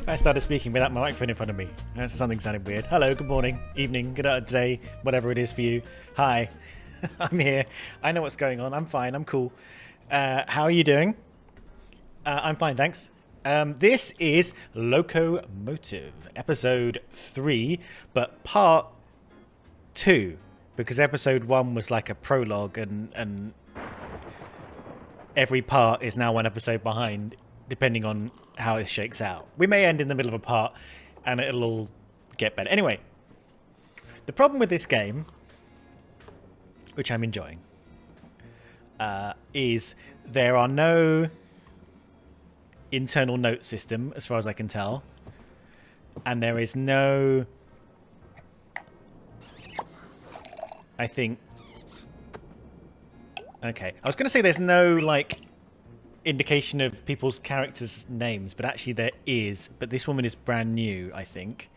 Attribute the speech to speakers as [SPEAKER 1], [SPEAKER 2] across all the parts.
[SPEAKER 1] I started speaking without my microphone in front of me. Something sounded weird. Hello, good morning, evening, good day, whatever it is for you. Hi, I'm here. I know what's going on. I'm fine. I'm cool. How are you doing? I'm fine, thanks. This is Loco Motion, episode 3, but part 2, because episode 1 was like a prologue, and every part is now one episode behind, depending on how it shakes out. We may end in the middle of a part, and it'll all get better. Anyway, the problem with this game, which I'm enjoying, is there are no internal note system, as far as I can tell, and there is no, I think, okay, I was going to say there's no, like, indication of people's characters' names, but actually there is. But this woman is brand new, I think,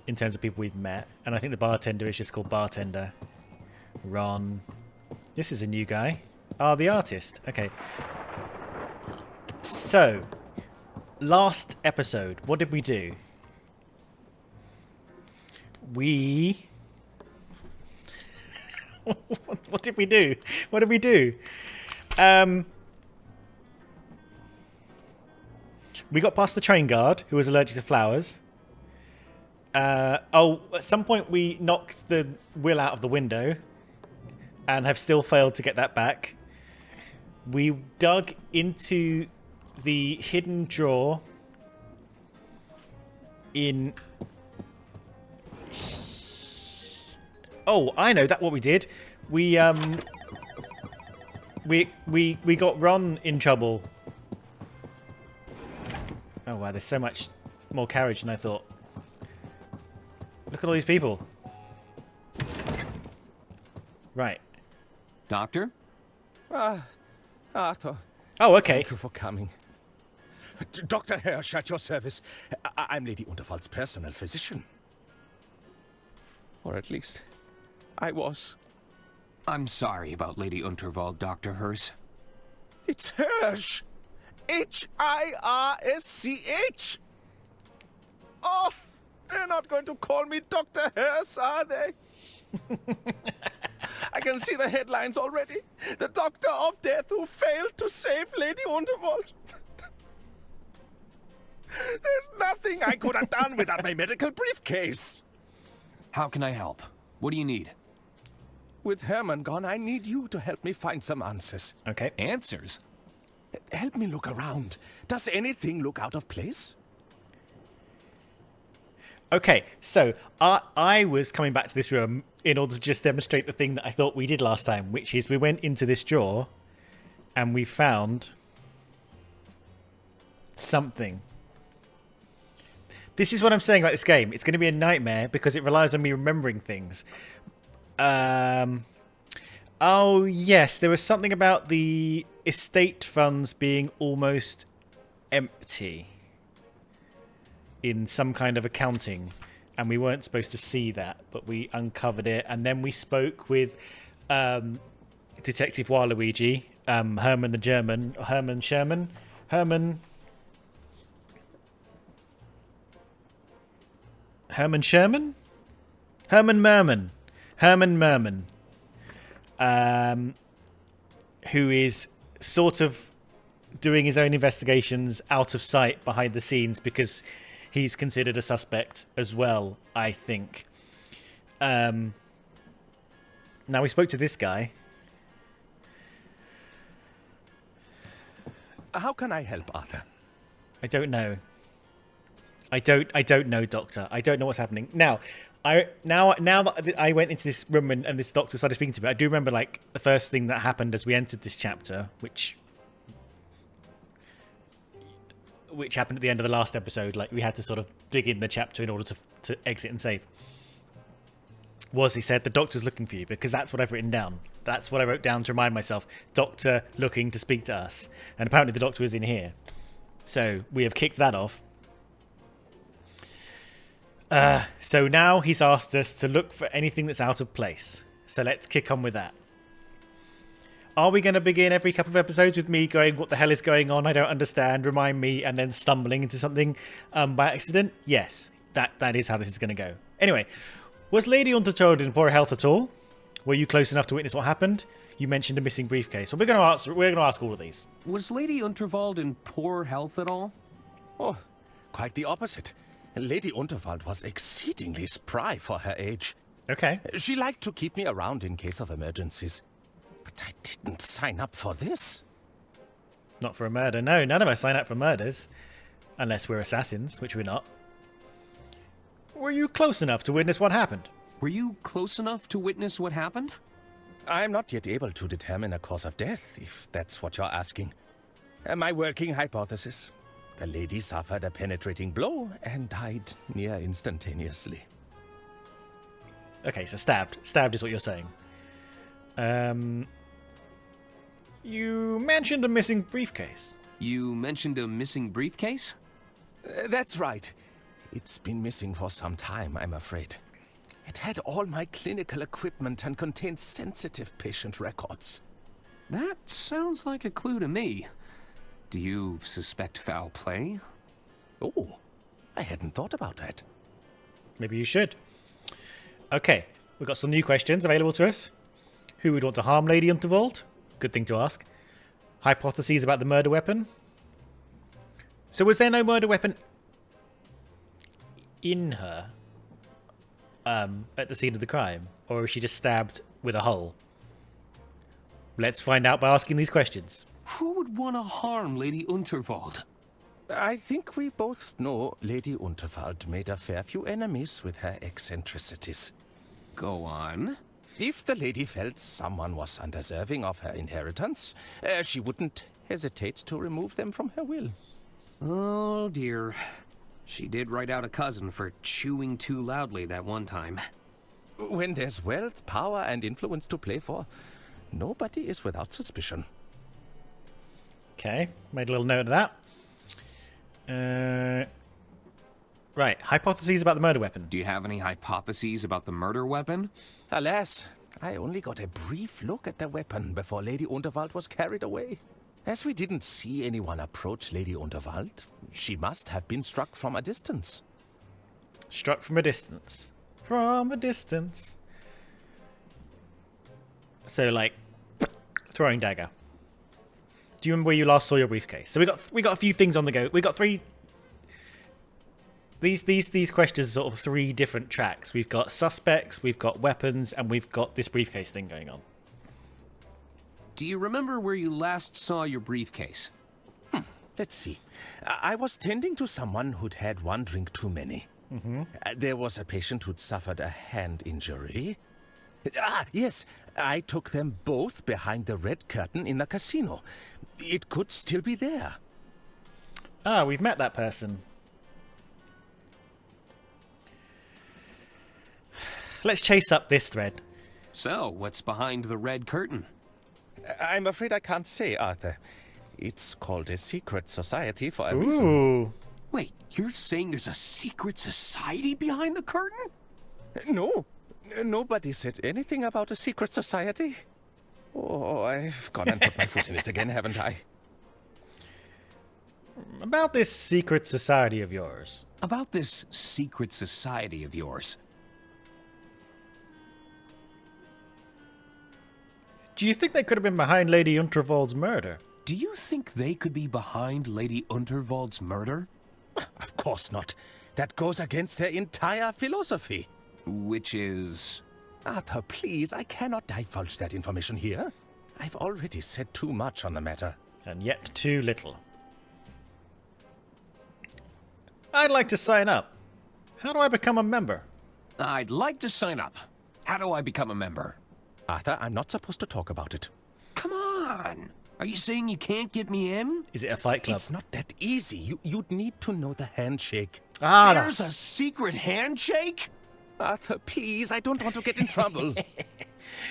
[SPEAKER 1] in terms of people we've met. And I think the bartender is just called Bartender. Ron. This is a new guy. Oh, the artist. Okay. So, last episode, what did we do? We... What did we do? What did we do? We got past the train guard, who was allergic to flowers. At some point we knocked the will out of the window and have still failed to get that back. We dug into the hidden drawer in... Oh, I know what we did. We got Ron in trouble. Oh wow, there's so much more carriage than I thought. Look at all these people. Right.
[SPEAKER 2] Doctor?
[SPEAKER 3] Arthur.
[SPEAKER 1] Oh, okay.
[SPEAKER 3] Thank you for coming. Dr. Hirsch at your service. I'm Lady Unterwald's personal physician. Or at least, I was.
[SPEAKER 2] I'm sorry about Lady Unterwald, Dr. Hirsch.
[SPEAKER 3] It's Hirsch! Hirsch! Oh, they're not going to call me Dr. Hirsch, are they? I can see the headlines already. The Doctor of Death who failed to save Lady Unterwald. There's nothing I could have done without my medical briefcase.
[SPEAKER 2] How can I help? What do you need?
[SPEAKER 3] With Herman gone, I need you to help me find some answers.
[SPEAKER 1] Okay.
[SPEAKER 2] Answers?
[SPEAKER 3] Help me look around. Does anything look out of place?
[SPEAKER 1] Okay, so I was coming back to this room in order to just demonstrate the thing that I thought we did last time, which is we went into this drawer and we found something. This is what I'm saying about this game. It's going to be a nightmare because it relies on me remembering things. Oh, yes, there was something about the estate funds being almost empty in some kind of accounting, and we weren't supposed to see that, but we uncovered it, and then we spoke with Detective Waluigi, Herman the German, Herman Sherman, Herman Sherman? Herman Merman, who is sort of doing his own investigations out of sight behind the scenes because he's considered a suspect as well, I think. Now, we spoke to this guy.
[SPEAKER 3] How can I help, Arthur?
[SPEAKER 1] I don't know. I don't know, Doctor. I don't know what's happening. Now that I went into this room and this doctor started speaking to me, I do remember like the first thing that happened as we entered this chapter, which happened at the end of the last episode. Like we had to sort of begin the chapter in order to exit and save. Was he said the doctor's looking for you, because that's what I've written down. That's what I wrote down to remind myself. Doctor looking to speak to us, and apparently the doctor was in here. So we have kicked that off. So now he's asked us to look for anything that's out of place. So let's kick on with that. Are we going to begin every couple of episodes with me going, what the hell is going on? I don't understand. Remind me, and then stumbling into something by accident? Yes, that is how this is going to go. Anyway, was Lady Untertold in poor health at all? Were you close enough to witness what happened? You mentioned a missing briefcase. Well, we're going to ask all of these.
[SPEAKER 2] Was Lady Unterwald in poor health at all?
[SPEAKER 3] Oh, quite the opposite. Lady Unterwald was exceedingly spry for her age.
[SPEAKER 1] Okay.
[SPEAKER 3] She liked to keep me around in case of emergencies. But I didn't sign up for this.
[SPEAKER 1] Not for a murder. No, none of us sign up for murders. Unless we're assassins, which we're not. Were you close enough to witness what happened?
[SPEAKER 2] Were you close enough to witness what happened?
[SPEAKER 3] I'm not yet able to determine a cause of death, if that's what you're asking. My working hypothesis. The lady suffered a penetrating blow and died near instantaneously.
[SPEAKER 1] Okay, so stabbed. Stabbed is what you're saying. You mentioned a missing briefcase.
[SPEAKER 2] You mentioned a missing briefcase?
[SPEAKER 3] That's right. It's been missing for some time, I'm afraid. It had all my clinical equipment and contained sensitive patient records.
[SPEAKER 2] That sounds like a clue to me. Do you suspect foul play?
[SPEAKER 3] Oh, I hadn't thought about that.
[SPEAKER 1] Maybe you should. Okay, we've got some new questions available to us. Who would want to harm Lady Unterwald? Good thing to ask. Hypotheses about the murder weapon. So was there no murder weapon in her at the scene of the crime? Or was she just stabbed with a hole? Let's find out by asking these questions.
[SPEAKER 2] Who would want to harm Lady Unterwald?
[SPEAKER 3] I think we both know Lady Unterwald made a fair few enemies with her eccentricities.
[SPEAKER 2] Go on.
[SPEAKER 3] If the lady felt someone was undeserving of her inheritance, she wouldn't hesitate to remove them from her will.
[SPEAKER 2] Oh dear. She did write out a cousin for chewing too loudly that one time.
[SPEAKER 3] When there's wealth, power, and influence to play for, nobody is without suspicion.
[SPEAKER 1] Okay, made a little note of that. Right, hypotheses about the murder weapon.
[SPEAKER 2] Do you have any hypotheses about the murder weapon?
[SPEAKER 3] Alas, I only got a brief look at the weapon before Lady Unterwald was carried away. As we didn't see anyone approach Lady Unterwald, she must have been struck from a distance.
[SPEAKER 1] Struck from a distance. From a distance. So, like, throwing dagger. Do you remember where you last saw your briefcase? So we got a few things on the go. We got three. These questions are sort of three different tracks. We've got suspects, we've got weapons, and we've got this briefcase thing going on.
[SPEAKER 2] Do you remember where you last saw your briefcase?
[SPEAKER 3] Let's see. I was tending to someone who'd had one drink too many. There was a patient who'd suffered a hand injury. Yes, I took them both behind the red curtain in the casino. It could still be there.
[SPEAKER 1] Ah, we've met that person. Let's chase up this thread.
[SPEAKER 2] So, what's behind the red curtain?
[SPEAKER 3] I'm afraid I can't say, Arthur. It's called a secret society for a reason.
[SPEAKER 1] Ooh.
[SPEAKER 2] Wait, you're saying there's a secret society behind the curtain?
[SPEAKER 3] No. Nobody said anything about a secret society. Oh, I've gone and put my foot in it again, haven't I?
[SPEAKER 1] About this secret society of yours.
[SPEAKER 2] About this secret society of yours.
[SPEAKER 1] Do you think they could have been behind Lady Unterwald's murder?
[SPEAKER 2] Do you think they could be behind Lady Unterwald's murder?
[SPEAKER 3] Of course not. That goes against their entire philosophy.
[SPEAKER 2] Which is...
[SPEAKER 3] Arthur, please, I cannot divulge that information here. I've already said too much on the matter.
[SPEAKER 1] And yet too little. I'd like to sign up. How do I become a member?
[SPEAKER 2] I'd like to sign up. How do I become a member?
[SPEAKER 3] Arthur, I'm not supposed to talk about it.
[SPEAKER 2] Come on! Are you saying you can't get me in?
[SPEAKER 1] Is it a fight club?
[SPEAKER 3] It's not that easy. You'd need to know the handshake.
[SPEAKER 2] There's a secret handshake?
[SPEAKER 3] Arthur, please, I don't want to get in trouble.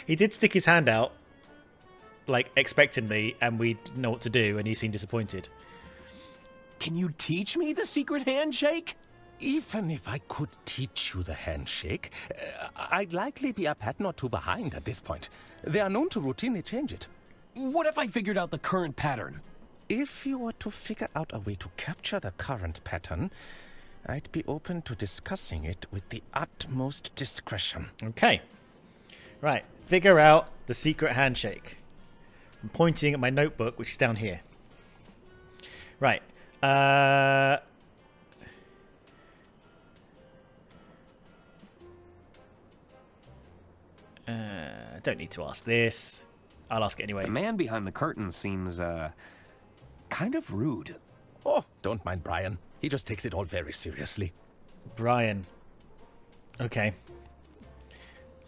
[SPEAKER 1] He did stick his hand out, like, expectantly, and we didn't know what to do, and he seemed disappointed.
[SPEAKER 2] Can you teach me the secret handshake?
[SPEAKER 3] Even if I could teach you the handshake, I'd likely be a pattern or two behind at this point. They are known to routinely change it.
[SPEAKER 2] What if I figured out the current pattern?
[SPEAKER 3] If you were to figure out a way to capture the current pattern, I'd be open to discussing it with the utmost discretion.
[SPEAKER 1] Okay. Right. Figure out the secret handshake. I'm pointing at my notebook, which is down here. Right. I don't need to ask this. I'll ask it anyway.
[SPEAKER 2] The man behind the curtain seems, kind of rude.
[SPEAKER 3] Oh, don't mind Brian. He just takes it all very seriously.
[SPEAKER 1] Brian. Okay.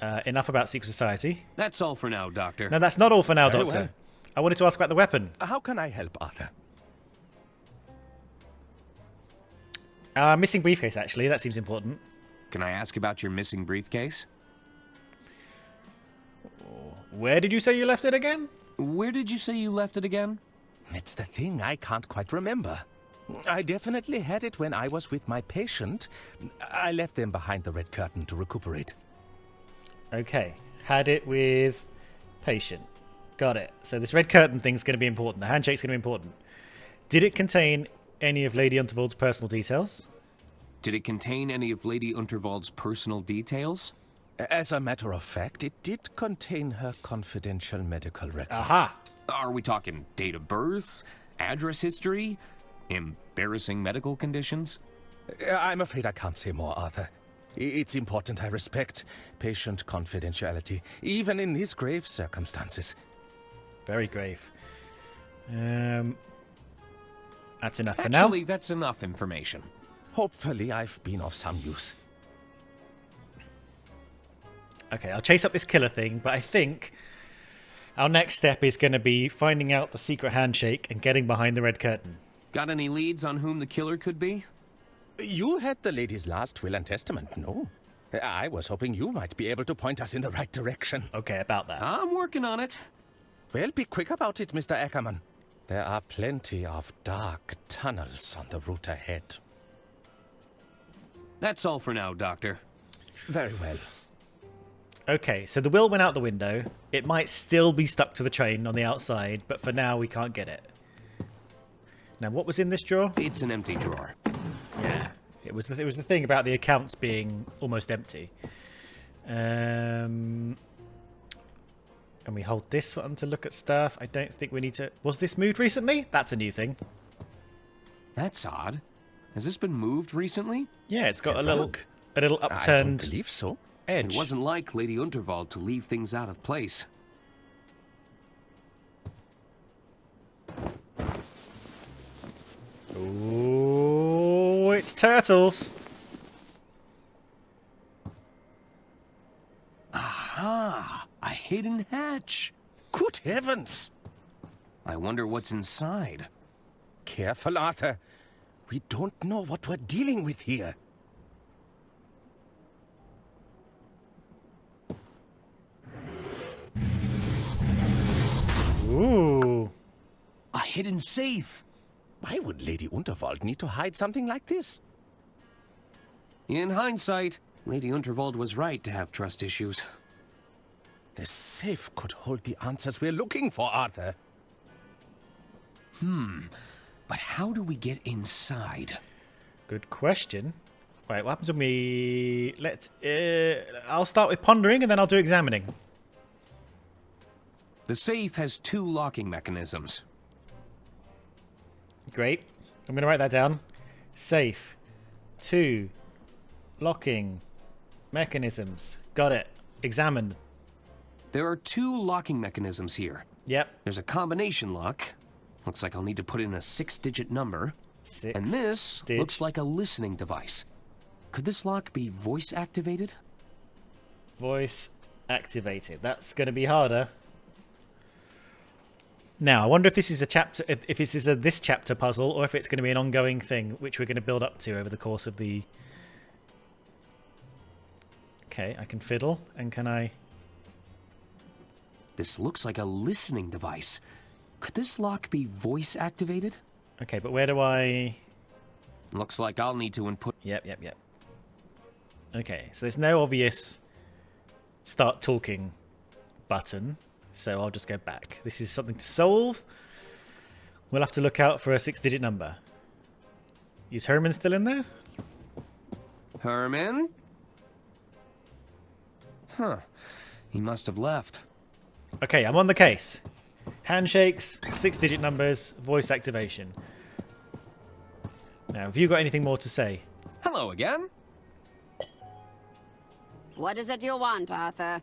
[SPEAKER 1] Enough about secret society.
[SPEAKER 2] That's all for now, Doctor.
[SPEAKER 1] No, that's not all for now,
[SPEAKER 3] Very
[SPEAKER 1] Doctor.
[SPEAKER 3] well.
[SPEAKER 1] I wanted to ask about the weapon.
[SPEAKER 3] How can I help, Arthur?
[SPEAKER 1] Missing briefcase, actually. That seems important.
[SPEAKER 2] Can I ask about your missing briefcase?
[SPEAKER 1] Where did you say you left it again?
[SPEAKER 2] Where did you say you left it again?
[SPEAKER 3] It's the thing I can't quite remember. I definitely had it when I was with my patient. I left them behind the red curtain to recuperate.
[SPEAKER 1] Okay. Had it with patient. Got it. So this red curtain thing's going to be important. The handshake's going to be important. Did it contain any of Lady Unterwald's personal details?
[SPEAKER 2] Did it contain any of Lady Unterwald's personal details?
[SPEAKER 3] As a matter of fact, it did contain her confidential medical records.
[SPEAKER 1] Aha!
[SPEAKER 2] Are we talking date of birth, address history, embarrassing medical conditions?
[SPEAKER 3] I'm afraid I can't say more, Arthur. It's important I respect patient confidentiality, even in these grave circumstances.
[SPEAKER 1] Very grave. That's enough for now.
[SPEAKER 2] Actually, that's enough information.
[SPEAKER 3] Hopefully I've been of some use.
[SPEAKER 1] Okay, I'll chase up this killer thing, but I think our next step is going to be finding out the secret handshake and getting behind the red curtain.
[SPEAKER 2] Got any leads on whom the killer could be?
[SPEAKER 3] You had the lady's last will and testament, no? I was hoping you might be able to point us in the right direction.
[SPEAKER 1] Okay, about that.
[SPEAKER 2] I'm working on it.
[SPEAKER 3] Well, be quick about it, Mr. Ackerman. There are plenty of dark tunnels on the route ahead.
[SPEAKER 2] That's all for now, Doctor.
[SPEAKER 3] Very well.
[SPEAKER 1] Okay, so the will went out the window. It might still be stuck to the train on the outside, but for now we can't get it. Now, what was in this drawer?
[SPEAKER 2] It's an empty drawer.
[SPEAKER 1] Yeah, it was the thing about the accounts being almost empty. And we hold this one to look at stuff. I don't think we need to... Was this moved recently? That's a new thing.
[SPEAKER 2] That's odd. Has this been moved recently?
[SPEAKER 1] Yeah, it's got
[SPEAKER 3] Good
[SPEAKER 1] a little
[SPEAKER 3] work.
[SPEAKER 1] upturned
[SPEAKER 3] I don't believe so.
[SPEAKER 1] edge.
[SPEAKER 2] It wasn't like Lady Unterwald to leave things out of place.
[SPEAKER 1] Oh, it's turtles.
[SPEAKER 2] Aha! A hidden hatch.
[SPEAKER 3] Good heavens!
[SPEAKER 2] I wonder what's inside.
[SPEAKER 3] Careful, Arthur. We don't know what we're dealing with here.
[SPEAKER 1] Ooh.
[SPEAKER 2] A hidden safe.
[SPEAKER 3] Why would Lady Unterwald need to hide something like this?
[SPEAKER 2] In hindsight, Lady Unterwald was right to have trust issues.
[SPEAKER 3] The safe could hold the answers we're looking for, Arthur.
[SPEAKER 2] But how do we get inside?
[SPEAKER 1] Good question. Right, what happens when we... Let's... I'll start with pondering and then I'll do examining.
[SPEAKER 2] The safe has 2 locking mechanisms.
[SPEAKER 1] Great. I'm going to write that down. Safe. 2. Locking. Mechanisms. Got it. Examine.
[SPEAKER 2] There are 2 locking mechanisms here.
[SPEAKER 1] Yep.
[SPEAKER 2] There's a combination lock. Looks like I'll need to put in a 6-digit number.
[SPEAKER 1] 6.
[SPEAKER 2] And this looks like a listening device. Could this lock be voice activated?
[SPEAKER 1] Voice activated. That's going to be harder. Now, I wonder if this is a chapter, if this is a this chapter puzzle, or if it's going to be an ongoing thing, which we're going to build up to over the course of the... Okay, I can fiddle, and can I...
[SPEAKER 2] This looks like a listening device. Could this lock be voice activated?
[SPEAKER 1] Okay, but where do I...
[SPEAKER 2] Looks like I'll need to input...
[SPEAKER 1] Yep. Okay, so there's no obvious start talking button. So I'll just go back. This is something to solve. We'll have to look out for a 6-digit number. Is Herman still in there?
[SPEAKER 2] Herman? Huh. He must have left.
[SPEAKER 1] Okay, I'm on the case. Handshakes, 6-digit numbers, voice activation. Now, have you got anything more to say?
[SPEAKER 2] Hello again.
[SPEAKER 4] What is it you want, Arthur?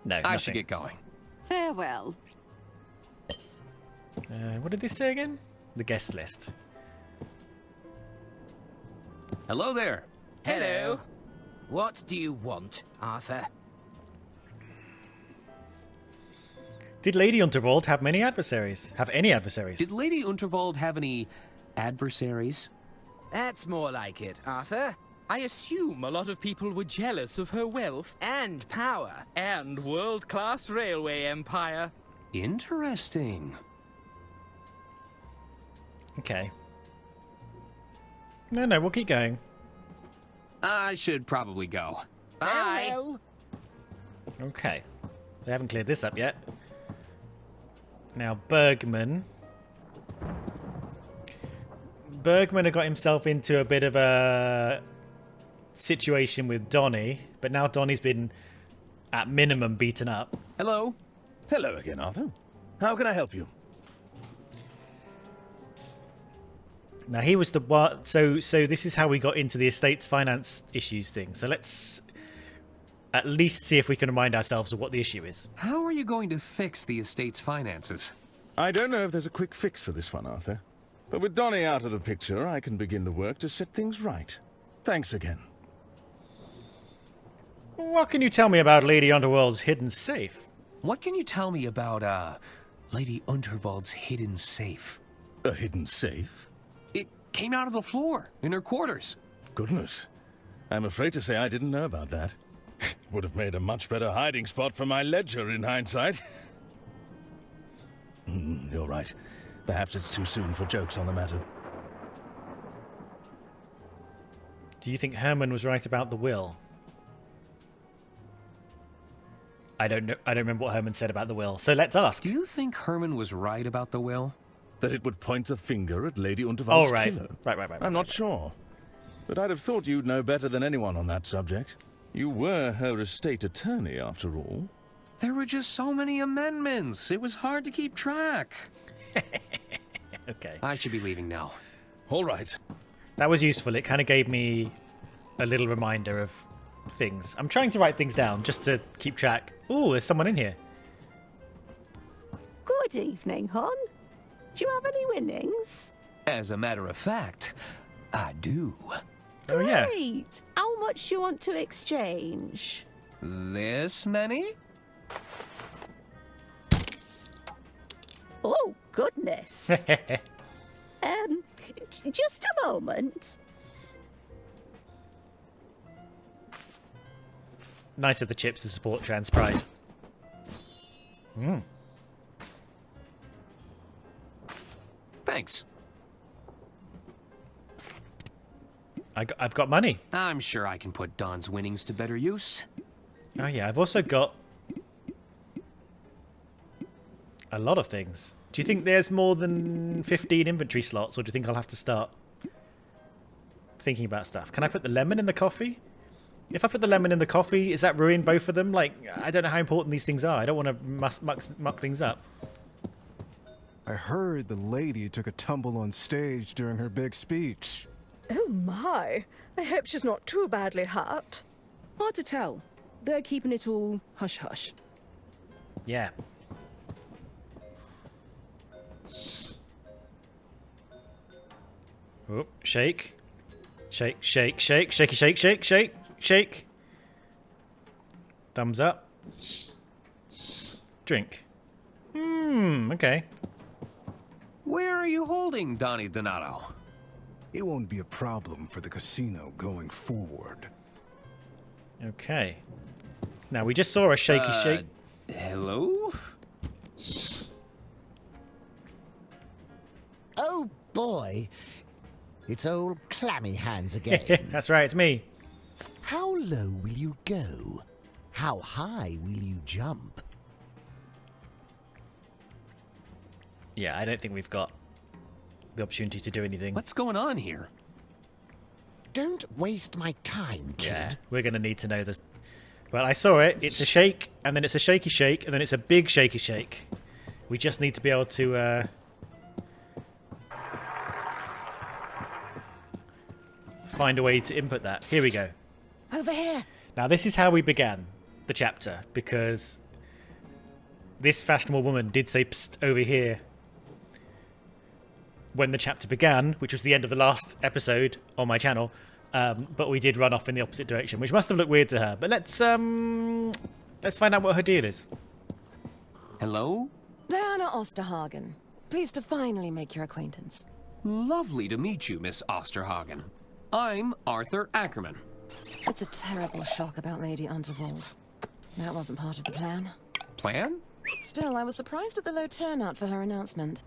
[SPEAKER 1] No,
[SPEAKER 2] I
[SPEAKER 1] nothing.
[SPEAKER 2] should get going.
[SPEAKER 4] Farewell.
[SPEAKER 1] What did this say again? The guest list.
[SPEAKER 2] Hello there.
[SPEAKER 5] Hello. What do you want, Arthur?
[SPEAKER 1] Did Lady Unterwald have many adversaries? Have any adversaries?
[SPEAKER 2] Did Lady Unterwald have any adversaries?
[SPEAKER 5] That's more like it, Arthur.
[SPEAKER 6] I assume a lot of people were jealous of her wealth
[SPEAKER 5] And power.
[SPEAKER 6] and world-class railway empire.
[SPEAKER 2] Interesting.
[SPEAKER 1] Okay. No, we'll keep going.
[SPEAKER 2] I should probably go.
[SPEAKER 5] Bye.
[SPEAKER 4] Farewell.
[SPEAKER 1] Okay. They haven't cleared this up yet. Now, Bergman. Bergman had got himself into a bit of a situation with Donnie, but now Donnie's been, at minimum, beaten up.
[SPEAKER 2] Hello.
[SPEAKER 3] Hello again, Arthur. How can I help you?
[SPEAKER 1] Now, he was the one. So this is how we got into the estate's finance issues thing. So let's at least see if we can remind ourselves of what the issue is.
[SPEAKER 2] How are you going to fix the estate's finances?
[SPEAKER 3] I don't know if there's a quick fix for this one, Arthur. But with Donnie out of the picture, I can begin the work to set things right. Thanks again.
[SPEAKER 1] What can you tell me about Lady Underworld's hidden safe?
[SPEAKER 2] What can you tell me about, Lady Unterwald's hidden safe?
[SPEAKER 3] A hidden safe?
[SPEAKER 2] It came out of the floor in her quarters.
[SPEAKER 3] Goodness. I'm afraid to say I didn't know about that. Would have made a much better hiding spot for my ledger in hindsight. You're right. Perhaps it's too soon for jokes on the matter.
[SPEAKER 1] Do you think Herman was right about the will? I don't know. I don't remember what Herman said about the will. So let's ask.
[SPEAKER 2] Do you think Herman was right about the will?
[SPEAKER 3] That it would point the finger at Lady Unterwald's
[SPEAKER 1] Oh, right.
[SPEAKER 3] killer?
[SPEAKER 1] Right.
[SPEAKER 3] I'm not sure. But I'd have thought you'd know better than anyone on that subject. You were her estate attorney, after all.
[SPEAKER 2] There were just so many amendments. It was hard to keep track.
[SPEAKER 1] Okay.
[SPEAKER 2] I should be leaving now.
[SPEAKER 3] All right.
[SPEAKER 1] That was useful. It kind of gave me a little reminder of things. I'm trying to write things down just to keep track. Ooh, there's someone in here.
[SPEAKER 7] Good evening, hon. Do you have any winnings?
[SPEAKER 2] As a matter of fact, I do.
[SPEAKER 1] Oh, yeah.
[SPEAKER 7] Great. How much do you want to exchange?
[SPEAKER 2] This many?
[SPEAKER 7] Oh, goodness. Just a moment.
[SPEAKER 1] Nice of the chips to support trans pride.
[SPEAKER 2] Thanks.
[SPEAKER 1] I've got money.
[SPEAKER 2] I'm sure I can put Don's winnings to better use.
[SPEAKER 1] Oh, yeah. I've also got a lot of things. Do you think there's more than 15 inventory slots, or do you think I'll have to start thinking about stuff? Can I put the lemon in the coffee? If I put the lemon in the coffee, is that ruin both of them? Like, I don't know how important these things are. I don't want to muck things up.
[SPEAKER 8] I heard the lady took a tumble on stage during her big speech.
[SPEAKER 9] Oh my, I hope she's not too badly hurt.
[SPEAKER 10] Hard to tell. They're keeping it all hush-hush.
[SPEAKER 1] Yeah. Oh, shake. Shake, shake, shake, shaky, shake, shake, shake, shake. Thumbs up. Drink. Okay.
[SPEAKER 2] Where are you holding Donnie Donato?
[SPEAKER 8] It won't be a problem for the casino going forward.
[SPEAKER 1] Okay. Now, we just saw a shaky shake.
[SPEAKER 2] Hello?
[SPEAKER 11] Oh boy, it's old clammy hands again.
[SPEAKER 1] That's right, it's me.
[SPEAKER 11] How low will you go? How high will you jump?
[SPEAKER 1] Yeah, I don't think we've got the opportunity to do anything.
[SPEAKER 2] What's going on here?
[SPEAKER 11] Don't waste my time, kid.
[SPEAKER 1] Yeah, we're going to need to know this. Well, I saw it. It's a shake, and then it's a shaky shake, and then it's a big shaky shake. We just need to be able to find a way to input that. Here we go.
[SPEAKER 10] Over here.
[SPEAKER 1] Now, this is how we began the chapter, because this fashionable woman did say psst over here when the chapter began, which was the end of the last episode on my channel. But we did run off in the opposite direction, which must have looked weird to her. But let's find out what her deal is.
[SPEAKER 2] Hello?
[SPEAKER 10] Diana Osterhagen. Pleased to finally make your acquaintance.
[SPEAKER 2] Lovely to meet you, Miss Osterhagen. I'm Arthur Ackerman.
[SPEAKER 10] It's a terrible shock about Lady Unterwald. That wasn't part of the plan.
[SPEAKER 2] Plan?
[SPEAKER 10] Still, I was surprised at the low turnout for her announcement.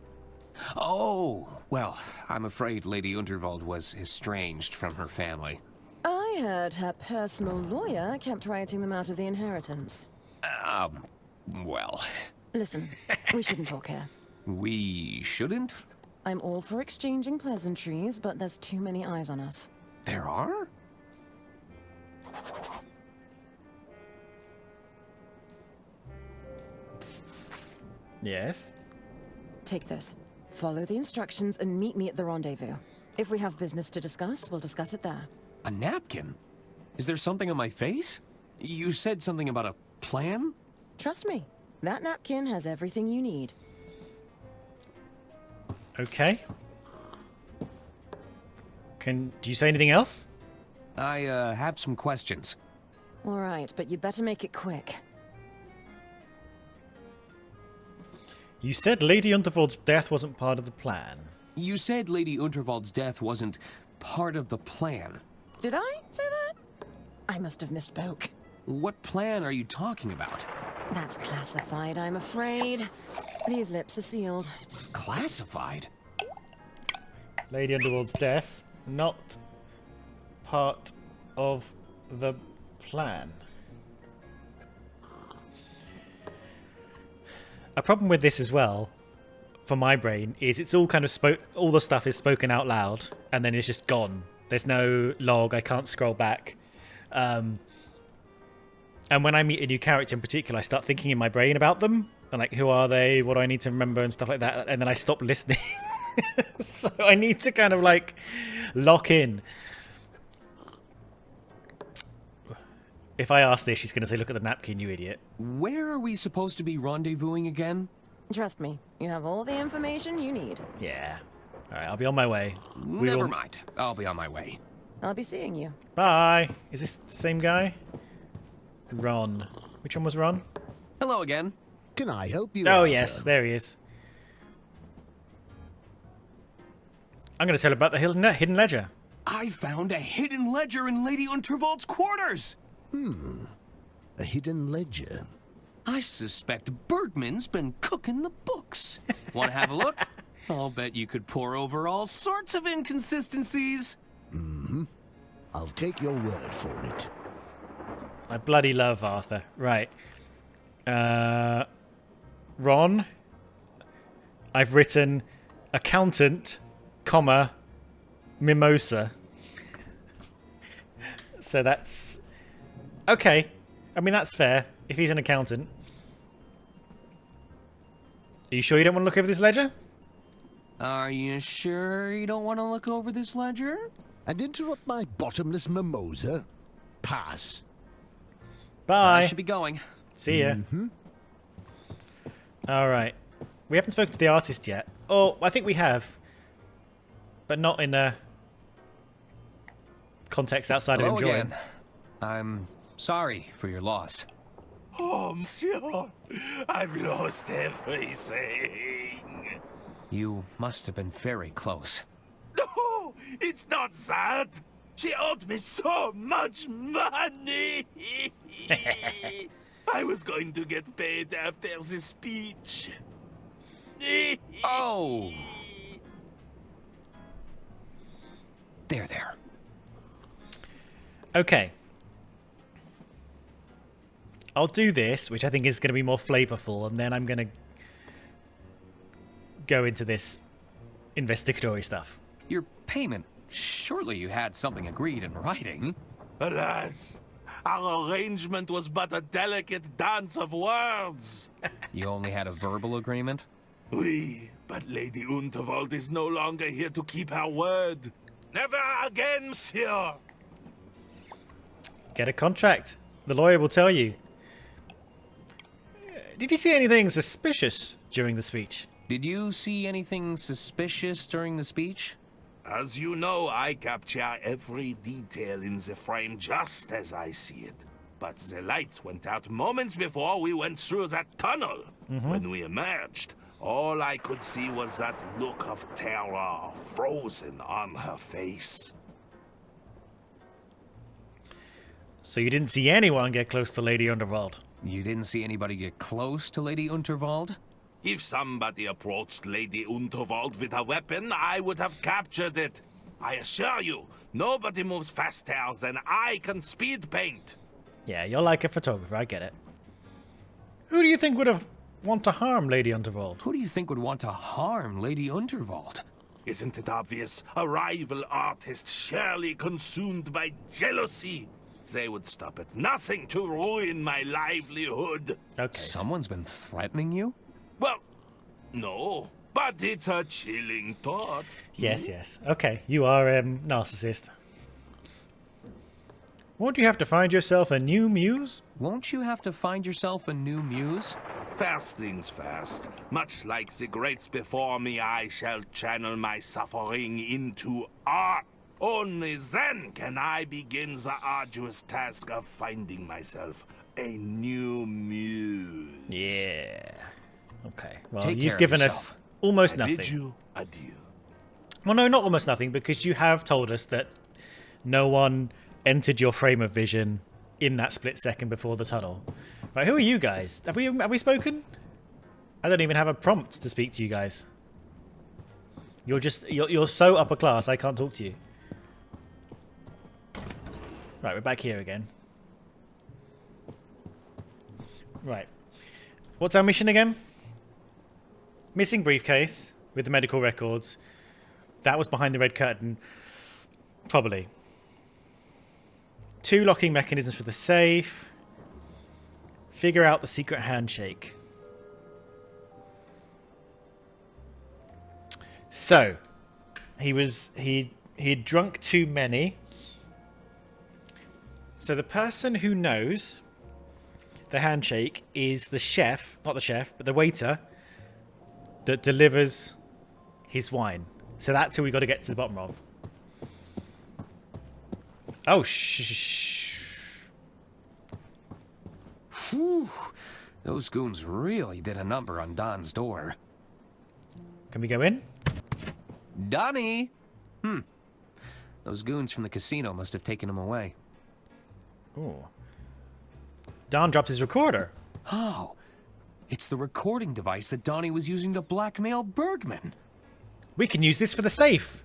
[SPEAKER 2] Oh, well, I'm afraid Lady Unterwald was estranged from her family.
[SPEAKER 10] I heard her personal lawyer kept writing them out of the inheritance.
[SPEAKER 2] Well...
[SPEAKER 10] Listen, we shouldn't talk here.
[SPEAKER 2] We shouldn't?
[SPEAKER 10] I'm all for exchanging pleasantries, but there's too many eyes on us.
[SPEAKER 2] There are?
[SPEAKER 1] Yes?
[SPEAKER 10] Take this. Follow the instructions and meet me at the rendezvous. If we have business to discuss, we'll discuss it there.
[SPEAKER 2] A napkin? Is there something on my face? You said something about a plan?
[SPEAKER 10] Trust me, that napkin has everything you need.
[SPEAKER 1] Okay. Do you say anything else?
[SPEAKER 2] I, have some questions.
[SPEAKER 10] All right, but you'd better make it quick.
[SPEAKER 1] You said Lady Unterwald's death wasn't part of the plan.
[SPEAKER 2] You said Lady Unterwald's death wasn't part of the plan.
[SPEAKER 10] Did I say that? I must have misspoke.
[SPEAKER 2] What plan are you talking about?
[SPEAKER 10] That's classified, I'm afraid. These lips are sealed.
[SPEAKER 2] Classified?
[SPEAKER 1] Lady Underworld's death, not part of the plan. A problem with this as well, for my brain, is it's all kind of all the stuff is spoken out loud, and then it's just gone. There's no log, I can't scroll back. And when I meet a new character in particular, I start thinking in my brain about them, and like, who are they, what do I need to remember, and stuff like that, and then I stop listening. So I need to kind of like lock in. If I ask this, she's going to say, look at the napkin, you idiot.
[SPEAKER 2] Where are we supposed to be rendezvousing again?
[SPEAKER 10] Trust me, you have all the information you need.
[SPEAKER 1] Yeah. All right, I'll be on my way.
[SPEAKER 2] Never mind. I'll be on my way.
[SPEAKER 10] I'll be seeing you.
[SPEAKER 1] Bye. Is this the same guy? Ron. Which one was Ron?
[SPEAKER 2] Hello again.
[SPEAKER 11] Can I help you?
[SPEAKER 1] Oh,
[SPEAKER 11] Arthur?
[SPEAKER 1] yes. There he is. I'm going to tell about the hidden ledger.
[SPEAKER 2] I found a hidden ledger in Lady Unterwald's quarters.
[SPEAKER 11] A hidden ledger.
[SPEAKER 2] I suspect Bergman's been cooking the books. Want to have a look? I'll bet you could pour over all sorts of inconsistencies.
[SPEAKER 11] I'll take your word for it.
[SPEAKER 1] I bloody love Arthur. Right. Ron. I've written accountant, comma, mimosa. So that's... Okay. I mean, that's fair. If he's an accountant. Are you sure you don't want to look over this ledger?
[SPEAKER 2] Are you sure you don't want to look over this ledger?
[SPEAKER 11] And interrupt my bottomless mimosa? Pass.
[SPEAKER 1] Bye.
[SPEAKER 2] I should be going.
[SPEAKER 1] See ya. All right. We haven't spoken to the artist yet. Oh, I think we have. But not in a context outside of
[SPEAKER 2] Hello
[SPEAKER 1] enjoying.
[SPEAKER 2] again. I'm sorry for your loss.
[SPEAKER 3] Oh, monsieur, I've lost everything.
[SPEAKER 2] You must have been very close.
[SPEAKER 3] No, it's not that. She owed me so much money. I was going to get paid after the speech.
[SPEAKER 2] Oh! There.
[SPEAKER 1] Okay. I'll do this, which I think is going to be more flavorful, and then I'm going to go into this investigatory stuff.
[SPEAKER 2] Your payment. Surely you had something agreed in writing.
[SPEAKER 12] Alas, our arrangement was but a delicate dance of words.
[SPEAKER 2] You only had a verbal agreement?
[SPEAKER 12] Oui, but Lady Unterwald is no longer here to keep her word. Never again, monsieur.
[SPEAKER 1] Get a contract. The lawyer will tell you. Did you see anything suspicious during the speech?
[SPEAKER 2] Did you see anything suspicious during the speech?
[SPEAKER 12] As you know, I capture every detail in the frame just as I see it. But the lights went out moments before we went through that tunnel. When we emerged, all I could see was that look of terror frozen on her face.
[SPEAKER 1] So you didn't see anyone get close to Lady Underworld?
[SPEAKER 2] You didn't see anybody get close to Lady Unterwald?
[SPEAKER 12] If somebody approached Lady Unterwald with a weapon, I would have captured it. I assure you, nobody moves faster than I can speed paint.
[SPEAKER 1] Yeah, you're like a photographer, I get it. Who do you think would want to harm Lady Unterwald?
[SPEAKER 2] Who do you think would want to harm Lady Unterwald?
[SPEAKER 12] Isn't it obvious? A rival artist surely consumed by jealousy. They would stop at nothing to ruin my livelihood.
[SPEAKER 1] Okay.
[SPEAKER 2] Someone's been threatening you?
[SPEAKER 12] Well, no, but it's a chilling thought.
[SPEAKER 1] Yes, yes. Okay, you are a narcissist. Won't you have to find yourself a new muse?
[SPEAKER 2] Won't you have to find yourself a new muse?
[SPEAKER 12] First things first. Much like the greats before me, I shall channel my suffering into art. Only then can I begin the arduous task of finding myself a new muse.
[SPEAKER 1] Yeah. Okay. Well,
[SPEAKER 2] Take care
[SPEAKER 1] you've
[SPEAKER 2] of
[SPEAKER 1] given
[SPEAKER 2] yourself.
[SPEAKER 1] us almost
[SPEAKER 12] I bid
[SPEAKER 1] nothing.
[SPEAKER 12] you adieu.
[SPEAKER 1] Well, no, not almost nothing, because you have told us that no one entered your frame of vision in that split second before the tunnel. Right, who are you guys? Have we spoken? I don't even have a prompt to speak to you guys. You're so upper class, I can't talk to you. Right, we're back here again. Right. What's our mission again? Missing briefcase with the medical records. That was behind the red curtain. Probably. 2 locking mechanisms for the safe. Figure out the secret handshake. So, he'd drunk too many. So the person who knows the handshake is the chef, not the chef, but the waiter that delivers his wine. So that's who we got to get to the bottom of. Oh,
[SPEAKER 2] Whew. Those goons really did a number on Don's door.
[SPEAKER 1] Can we go in?
[SPEAKER 2] Donnie! Those goons from the casino must have taken him away.
[SPEAKER 1] Oh. Don drops his recorder.
[SPEAKER 2] Oh, it's the recording device that Donnie was using to blackmail Bergman.
[SPEAKER 1] We can use this for the safe.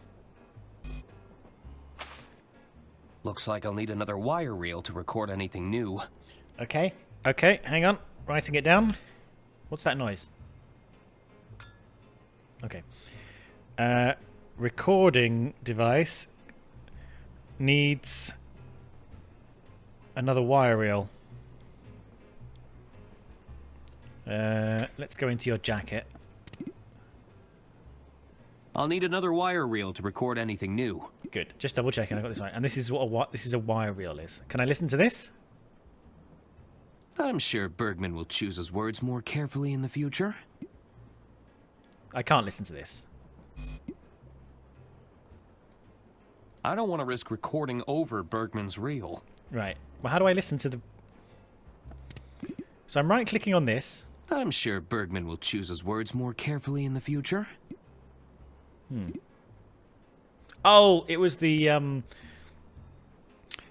[SPEAKER 2] Looks like I'll need another wire reel to record anything new.
[SPEAKER 1] Okay, hang on. Writing it down. What's that noise? Okay. Recording device needs another wire reel. Let's go into your jacket.
[SPEAKER 2] I'll need another wire reel to record anything new.
[SPEAKER 1] Good. Just double checking. I got this right. And this is what this is a wire reel is. Can I listen to this?
[SPEAKER 2] I'm sure Bergman will choose his words more carefully in the future.
[SPEAKER 1] I can't listen to this.
[SPEAKER 2] I don't want to risk recording over Bergman's reel.
[SPEAKER 1] Right. Well, how do I listen to the... So I'm right-clicking on this.
[SPEAKER 2] I'm sure Bergman will choose his words more carefully in the future.
[SPEAKER 1] Oh, it was the...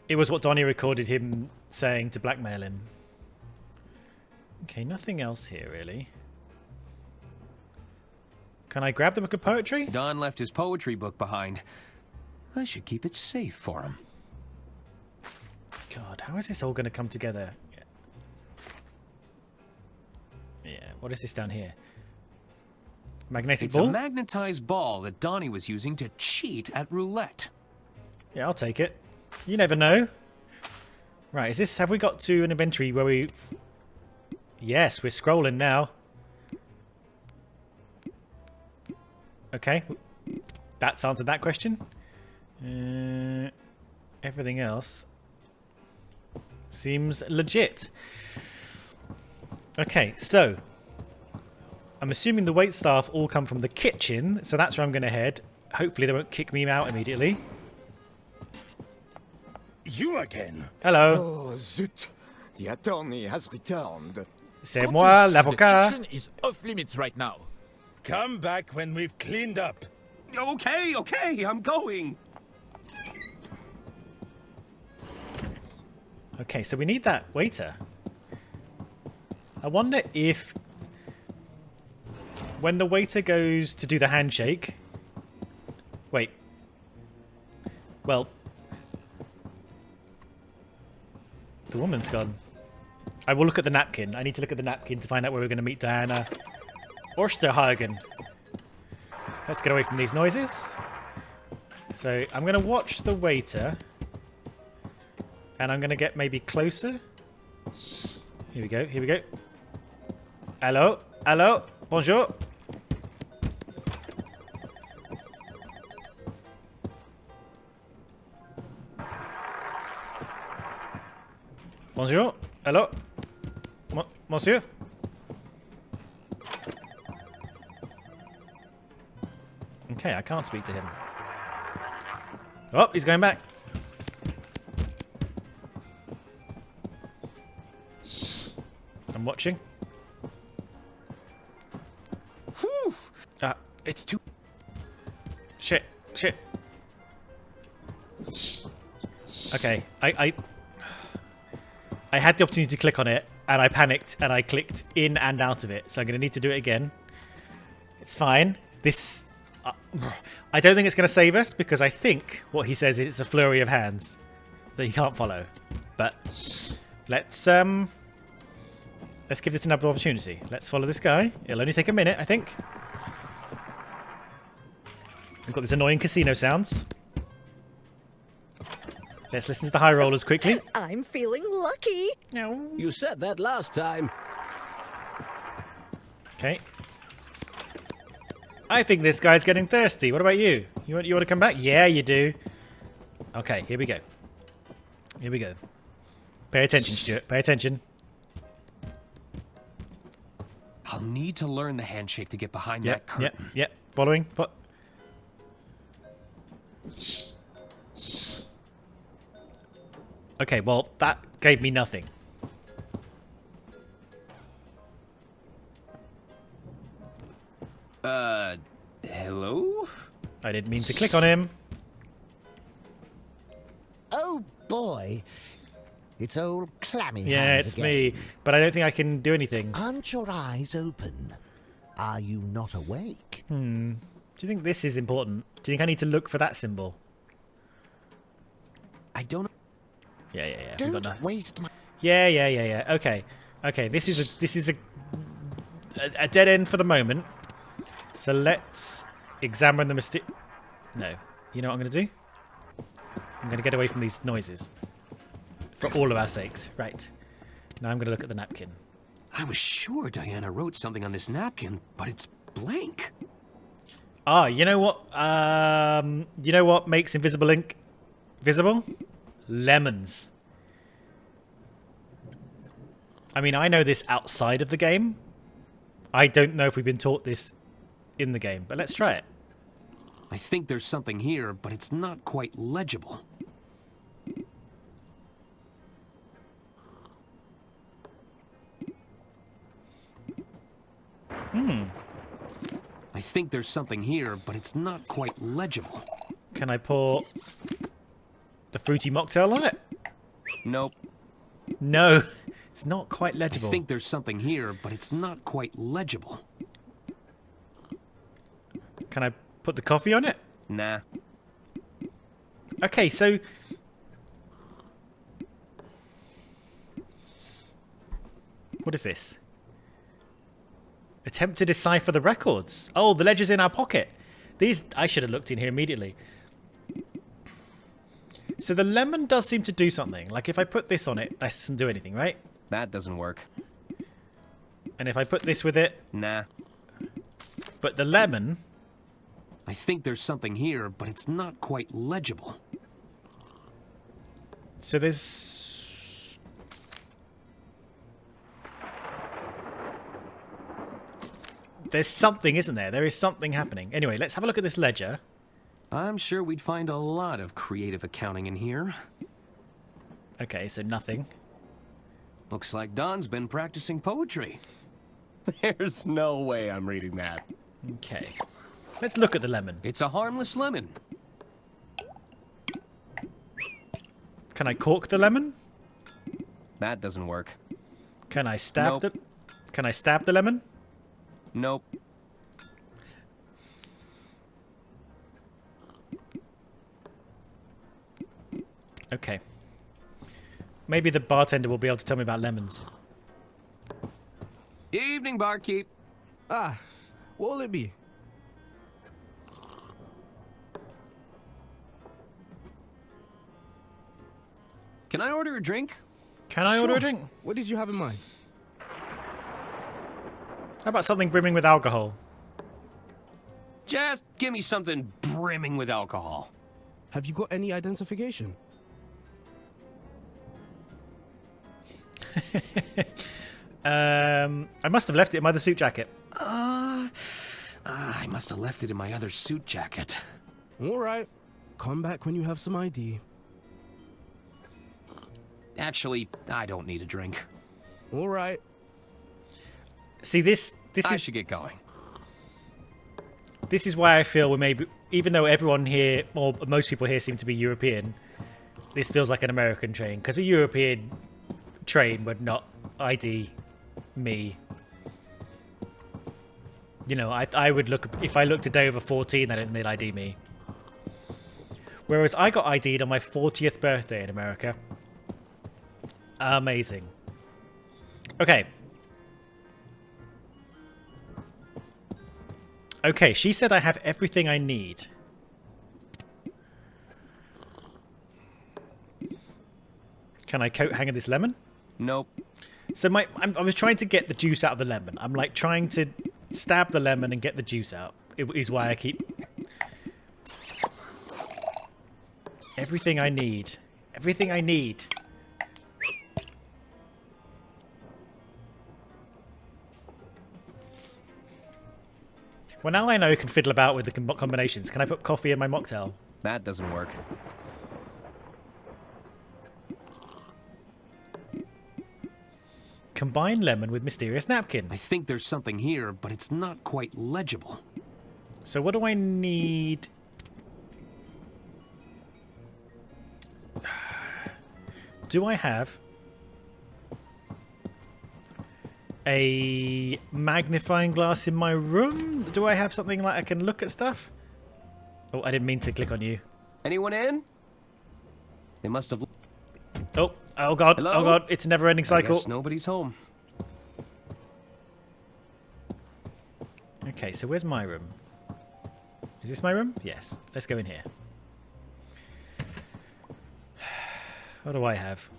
[SPEAKER 1] It was what Donnie recorded him saying to blackmail him. Okay, nothing else here, really. Can I grab the book of poetry?
[SPEAKER 2] Don left his poetry book behind. I should keep it safe for him.
[SPEAKER 1] God, how is this all going to come together? What is this down here? Magnetic
[SPEAKER 2] It's
[SPEAKER 1] ball?
[SPEAKER 2] a magnetized ball that Donnie was using to cheat at roulette.
[SPEAKER 1] Yeah, I'll take it. You never know. Right, is this... Have we got to an inventory where we... Yes, we're scrolling now. Okay. That's answered that question. Everything else seems legit. Okay, so... I'm assuming the waitstaff all come from the kitchen, so that's where I'm going to head. Hopefully they won't kick me out immediately.
[SPEAKER 3] You again?
[SPEAKER 1] Hello.
[SPEAKER 13] Oh, zut. The attorney has returned.
[SPEAKER 1] C'est moi,
[SPEAKER 14] The
[SPEAKER 1] l'avocat.
[SPEAKER 14] kitchen is off limits right now.
[SPEAKER 3] Come back when we've cleaned up.
[SPEAKER 2] Okay, I'm going.
[SPEAKER 1] Okay, so we need that waiter. I wonder if... When the waiter goes to do the handshake... Wait. Well... The woman's gone. I will look at the napkin. I need to look at the napkin to find out where we're going to meet Diana Osterhagen. Let's get away from these noises. So, I'm going to watch the waiter. And I'm going to get maybe closer. Here we go, here we go. Hello, hello, bonjour. Bonjour, hello, monsieur. Okay, I can't speak to him. Oh, he's going back. I'm watching.
[SPEAKER 2] Whew.
[SPEAKER 1] Ah,
[SPEAKER 2] It's too...
[SPEAKER 1] shit, shit. Okay, I had the opportunity to click on it, and I panicked, and I clicked in and out of it. So I'm going to need to do it again. It's fine. This... I don't think it's going to save us, because I think what he says is it's a flurry of hands that he can't follow. But let's give this another opportunity. Let's follow this guy. It'll only take a minute, I think. We've got these annoying casino sounds. Let's listen to the high rollers quickly.
[SPEAKER 9] I'm feeling lucky.
[SPEAKER 1] No.
[SPEAKER 11] You said that last time.
[SPEAKER 1] Okay. I think this guy's getting thirsty. What about you? You want to come back? Yeah, you do. Okay, here we go. Here we go. Pay attention, Stuart. Pay attention.
[SPEAKER 2] I'll need to learn the handshake to get behind that curtain.
[SPEAKER 1] Yep. Following. Okay, well, that gave me nothing.
[SPEAKER 2] Hello?
[SPEAKER 1] I didn't mean to click on him.
[SPEAKER 11] Oh boy. It's old clammy
[SPEAKER 1] Yeah,
[SPEAKER 11] hands
[SPEAKER 1] it's
[SPEAKER 11] again.
[SPEAKER 1] me. But I don't think I can do anything.
[SPEAKER 11] Aren't your eyes open? Are you not awake?
[SPEAKER 1] Do you think this is important? Do you think I need to look for that symbol?
[SPEAKER 2] I don't...
[SPEAKER 1] Yeah.
[SPEAKER 11] Don't waste my...
[SPEAKER 1] Yeah. Okay. This is a dead end for the moment. So let's examine the mistake. No. You know what I'm going to do? I'm going to get away from these noises. For all of our sakes. Right. Now I'm going to look at the napkin.
[SPEAKER 2] I was sure Diana wrote something on this napkin, but it's blank.
[SPEAKER 1] Ah, you know what? You know what makes invisible ink visible? Lemons. I mean, I know this outside of the game. I don't know if we've been taught this in the game, but let's try it.
[SPEAKER 2] I think there's something here, but it's not quite legible. I think there's something here, but it's not quite legible.
[SPEAKER 1] Can I pour the fruity mocktail on it?
[SPEAKER 2] Nope.
[SPEAKER 1] No, it's not quite
[SPEAKER 2] I
[SPEAKER 1] legible.
[SPEAKER 2] think there's something here, but it's not quite legible.
[SPEAKER 1] Can I put the coffee on it?
[SPEAKER 2] Nah.
[SPEAKER 1] Okay, so... What is this? Attempt to decipher the records. Oh, the ledger's in our pocket. These, I should have looked in here immediately. So the lemon does seem to do something. Like if I put this on it, that doesn't do anything, right?
[SPEAKER 2] That doesn't work.
[SPEAKER 1] And if I put this with it...
[SPEAKER 2] Nah.
[SPEAKER 1] But the lemon...
[SPEAKER 2] I think there's something here, but it's not quite legible.
[SPEAKER 1] So there's... There's something, isn't there? There is something happening. Anyway, let's have a look at this ledger.
[SPEAKER 2] I'm sure we'd find a lot of creative accounting in here.
[SPEAKER 1] Okay, so nothing.
[SPEAKER 2] Looks like Don's been practicing poetry.
[SPEAKER 3] There's no way I'm reading that.
[SPEAKER 1] Okay. Let's look at the lemon.
[SPEAKER 2] It's a harmless lemon.
[SPEAKER 1] Can I cork the lemon?
[SPEAKER 2] That doesn't work.
[SPEAKER 1] Can I stab
[SPEAKER 2] Nope.
[SPEAKER 1] Can I stab the lemon?
[SPEAKER 2] Nope.
[SPEAKER 1] Okay. Maybe the bartender will be able to tell me about lemons.
[SPEAKER 2] Evening, barkeep.
[SPEAKER 14] Ah, what will it be?
[SPEAKER 2] Can I order a drink?
[SPEAKER 1] Can I order a drink?
[SPEAKER 14] What did you have in mind?
[SPEAKER 1] How about something brimming with alcohol?
[SPEAKER 2] Just give me something brimming with alcohol.
[SPEAKER 14] Have you got any identification?
[SPEAKER 1] I must have left it in my other suit jacket.
[SPEAKER 2] I must have left it in my other suit jacket.
[SPEAKER 14] All right. Come back when you have some ID.
[SPEAKER 2] Actually, I don't need a drink.
[SPEAKER 14] All right.
[SPEAKER 1] See, this
[SPEAKER 2] I
[SPEAKER 1] is
[SPEAKER 2] should get going.
[SPEAKER 1] This is why I feel we maybe, even though everyone here, or most people here seem to be European, this feels like an American train, because a European train would not ID me. You know, I would look, if I looked a day over 14, I don't think they'd ID me. Whereas I got ID'd on my 40th birthday in America. Amazing. Okay. Okay, she said I have everything I need. Can I coat hanger this lemon?
[SPEAKER 2] Nope.
[SPEAKER 1] So I was trying to get the juice out of the lemon. I'm like trying to stab the lemon and get the juice out. It is why I keep... Everything I need. Everything I need. Well, now I know I can fiddle about with the combinations. Can I put coffee in my mocktail?
[SPEAKER 2] That doesn't work.
[SPEAKER 1] Combine lemon with mysterious napkin.
[SPEAKER 2] I think there's something here, but it's not quite legible.
[SPEAKER 1] So what do I need? Do I have a magnifying glass in my room? Do I have something like I can look at stuff? Oh, I didn't mean to click on you.
[SPEAKER 2] Anyone in? They must have...
[SPEAKER 1] Oh god,
[SPEAKER 2] Hello?
[SPEAKER 1] oh god, it's a never-ending cycle.
[SPEAKER 2] I guess nobody's home.
[SPEAKER 1] Okay, so where's my room? Is this my room? Yes. Let's go in here. What do I have?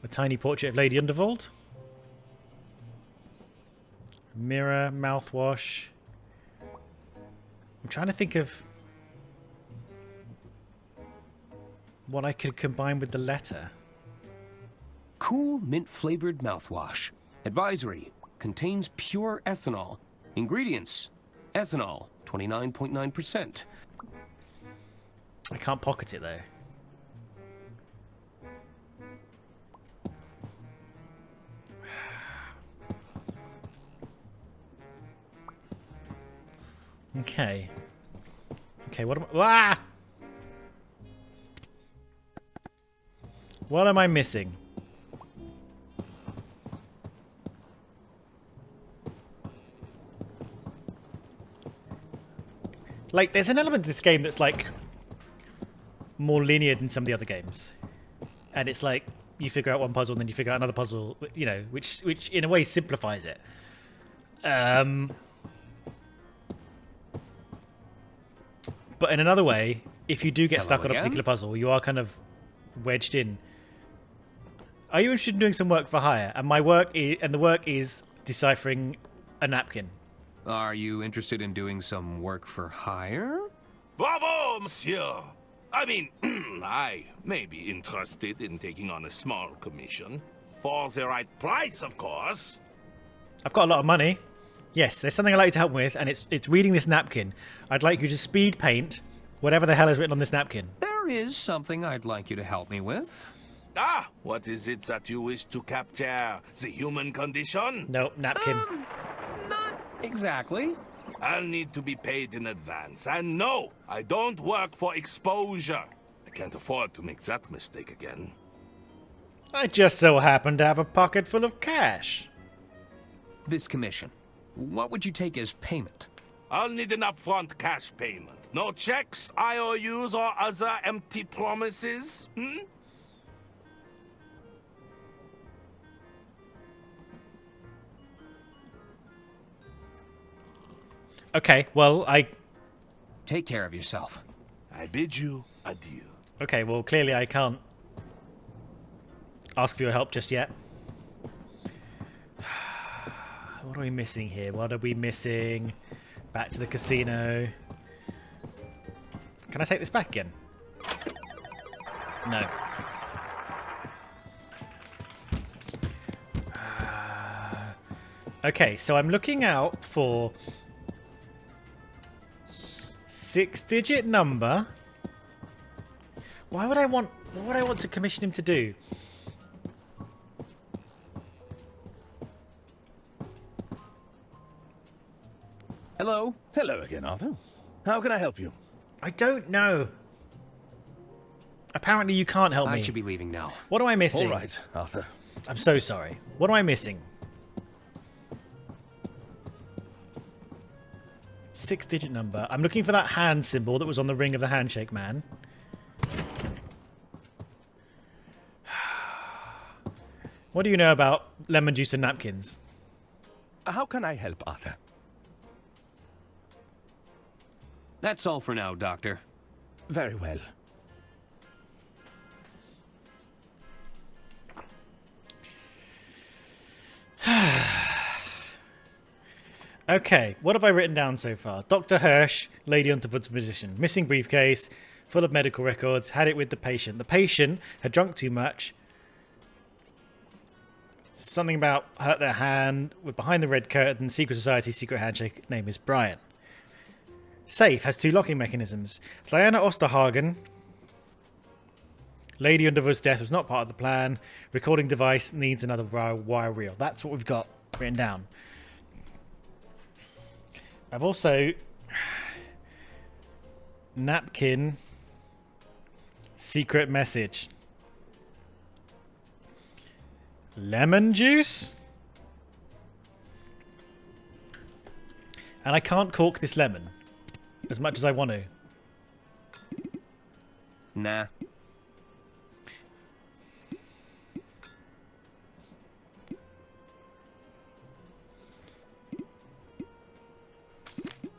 [SPEAKER 1] A tiny portrait of Lady Undervold. Mirror, mouthwash. I'm trying to think of what I could combine with the letter.
[SPEAKER 2] Cool mint-flavored mouthwash. Advisory. Contains pure ethanol. Ingredients. Ethanol, 29.9%.
[SPEAKER 1] I can't pocket it though. Okay. Okay, what am I... Ah! What am I missing? Like, there's an element to this game that's, like, more linear than some of the other games. And it's like, you figure out one puzzle and then you figure out another puzzle, you know, which in a way simplifies it. But in another way, if you do get stuck on a particular puzzle, you are kind of wedged in. Are you interested in doing some work for hire? And the work is deciphering a napkin.
[SPEAKER 2] Are you interested in doing some work for hire?
[SPEAKER 12] Bravo, monsieur! I mean, I may be interested in taking on a small commission. For the right price, of course.
[SPEAKER 1] I've got a lot of money. Yes, there's something I'd like you to help me with, and it's reading this napkin. I'd like you to speed paint whatever the hell is written on this napkin.
[SPEAKER 2] There is something I'd like you to help me with.
[SPEAKER 12] Ah, what is it that you wish to capture? The human condition?
[SPEAKER 1] Nope, napkin.
[SPEAKER 2] Not exactly.
[SPEAKER 12] I'll need to be paid in advance. And no, I don't work for exposure. I can't afford to make that mistake again.
[SPEAKER 1] I just so happen to have a pocket full of cash.
[SPEAKER 2] This commission, what would you take as payment?
[SPEAKER 12] I'll need an upfront cash payment. No checks, IOUs, or other empty promises.
[SPEAKER 1] Okay, well,
[SPEAKER 2] Take care of yourself.
[SPEAKER 12] I bid you adieu.
[SPEAKER 1] Okay, well, clearly I can't ask for your help just yet. What are we missing here? What are we missing? Back to the casino. Can I take this back again? No. Okay, so I'm looking out for 6-digit number. What would I want to commission him to do?
[SPEAKER 3] Hello. Hello again, Arthur. How can I help you?
[SPEAKER 1] I don't know. Apparently you can't help me.
[SPEAKER 2] I should be leaving now.
[SPEAKER 1] What am I missing?
[SPEAKER 3] All right, Arthur.
[SPEAKER 1] I'm so sorry. What am I missing? 6-digit number. I'm looking for that hand symbol that was on the ring of the handshake man. What do you know about lemon juice and napkins?
[SPEAKER 3] How can I help, Arthur?
[SPEAKER 2] That's all for now, Doctor.
[SPEAKER 3] Very well.
[SPEAKER 1] Okay, what have I written down so far? Dr. Hirsch, Lady Unterwood's physician. Missing briefcase, full of medical records, had it with the patient. The patient had drunk too much. Something about hurt their hand. We're behind the red curtain. Secret society, secret handshake. Name is Brian. Safe has 2 locking mechanisms. Diana Osterhagen. Lady Underwood's death was not part of the plan. Recording device needs another wire reel. That's what we've got written down. I've also... napkin. Secret message. Lemon juice? And I can't cork this lemon. As much as I want to.
[SPEAKER 2] Nah.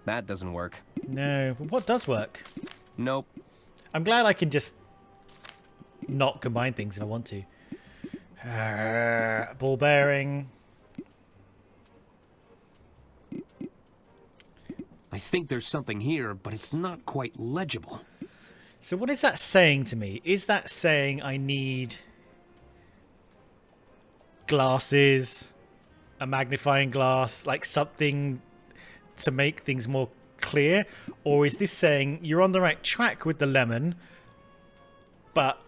[SPEAKER 2] That doesn't work.
[SPEAKER 1] No. What does work?
[SPEAKER 2] Nope.
[SPEAKER 1] I'm glad I can just not combine things if I want to. Ball bearing.
[SPEAKER 2] I think there's something here, but it's not quite legible.
[SPEAKER 1] So what is that saying to me? Is that saying I need glasses, a magnifying glass, like something to make things more clear? Or is this saying you're on the right track with the lemon, but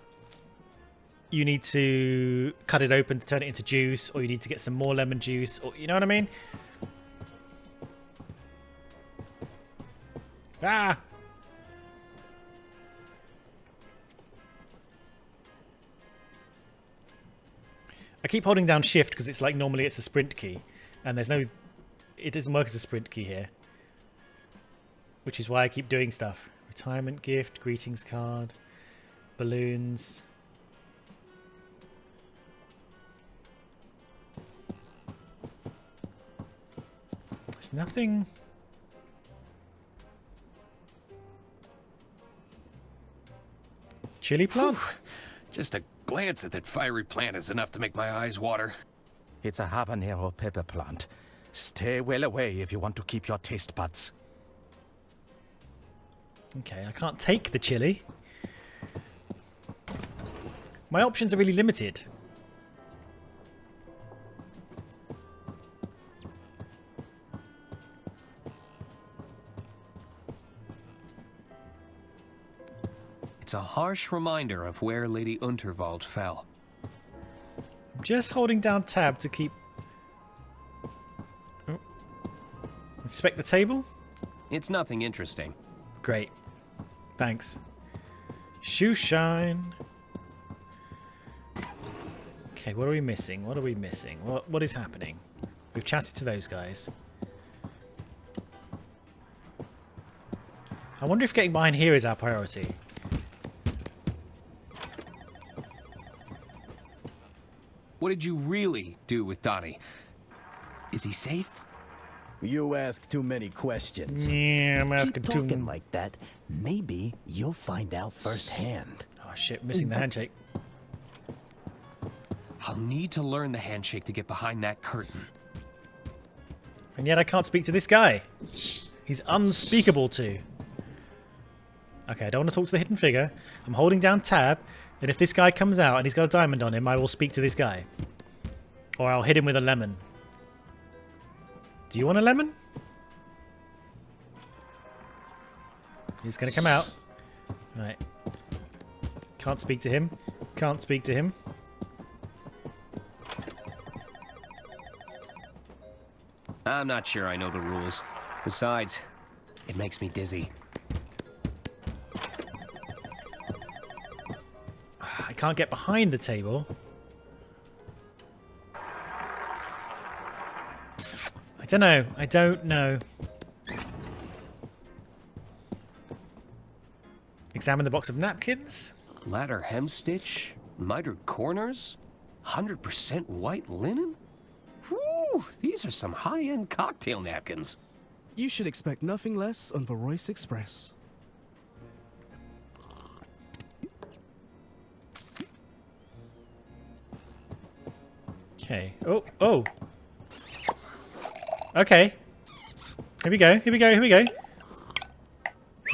[SPEAKER 1] you need to cut it open to turn it into juice, or you need to get some more lemon juice, or you know what I mean? Ah! I keep holding down shift because it's like normally it's a sprint key, and there's no... it doesn't work as a sprint key here. Which is why I keep doing stuff. Retirement gift, greetings card, balloons. There's nothing. Chili plant?
[SPEAKER 3] Just a glance at that fiery plant is enough to make my eyes water. It's a habanero pepper plant. Stay well away if you want to keep your taste buds.
[SPEAKER 1] Okay, I can't take the chili. My options are really limited.
[SPEAKER 2] It's a harsh reminder of where Lady Unterwald fell.
[SPEAKER 1] I'm just holding down tab to keep... Oh. Inspect the table?
[SPEAKER 2] It's nothing interesting.
[SPEAKER 1] Great. Thanks. Shoe shine. Okay, what are we missing? What are we missing? What is happening? We've chatted to those guys. I wonder if getting behind here is our priority.
[SPEAKER 2] What did you really do with Donnie? Is he safe?
[SPEAKER 11] You ask too many questions.
[SPEAKER 1] Yeah, I'm asking
[SPEAKER 11] Keep
[SPEAKER 1] too...
[SPEAKER 11] talking like that. Maybe you'll find out firsthand.
[SPEAKER 1] Oh shit, missing the handshake.
[SPEAKER 2] I'll need to learn the handshake to get behind that curtain.
[SPEAKER 1] And yet I can't speak to this guy. He's unspeakable to. Okay, I don't want to talk to the hidden figure. I'm holding down tab, and if this guy comes out and he's got a diamond on him, I will speak to this guy. Or I'll hit him with a lemon. Do you want a lemon? He's going to come out. Right. Can't speak to him. Can't speak to him.
[SPEAKER 2] I'm not sure I know the rules. Besides, it makes me dizzy.
[SPEAKER 1] I can't get behind the table. I don't know. I don't know. Examine the box of napkins.
[SPEAKER 2] Ladder hemstitch, mitered corners, 100% white linen? Whew, these are some high-end cocktail napkins.
[SPEAKER 14] You should expect nothing less on the Royce Express.
[SPEAKER 1] Okay. Oh, oh. Okay. Here we go. Here we go. Here we go.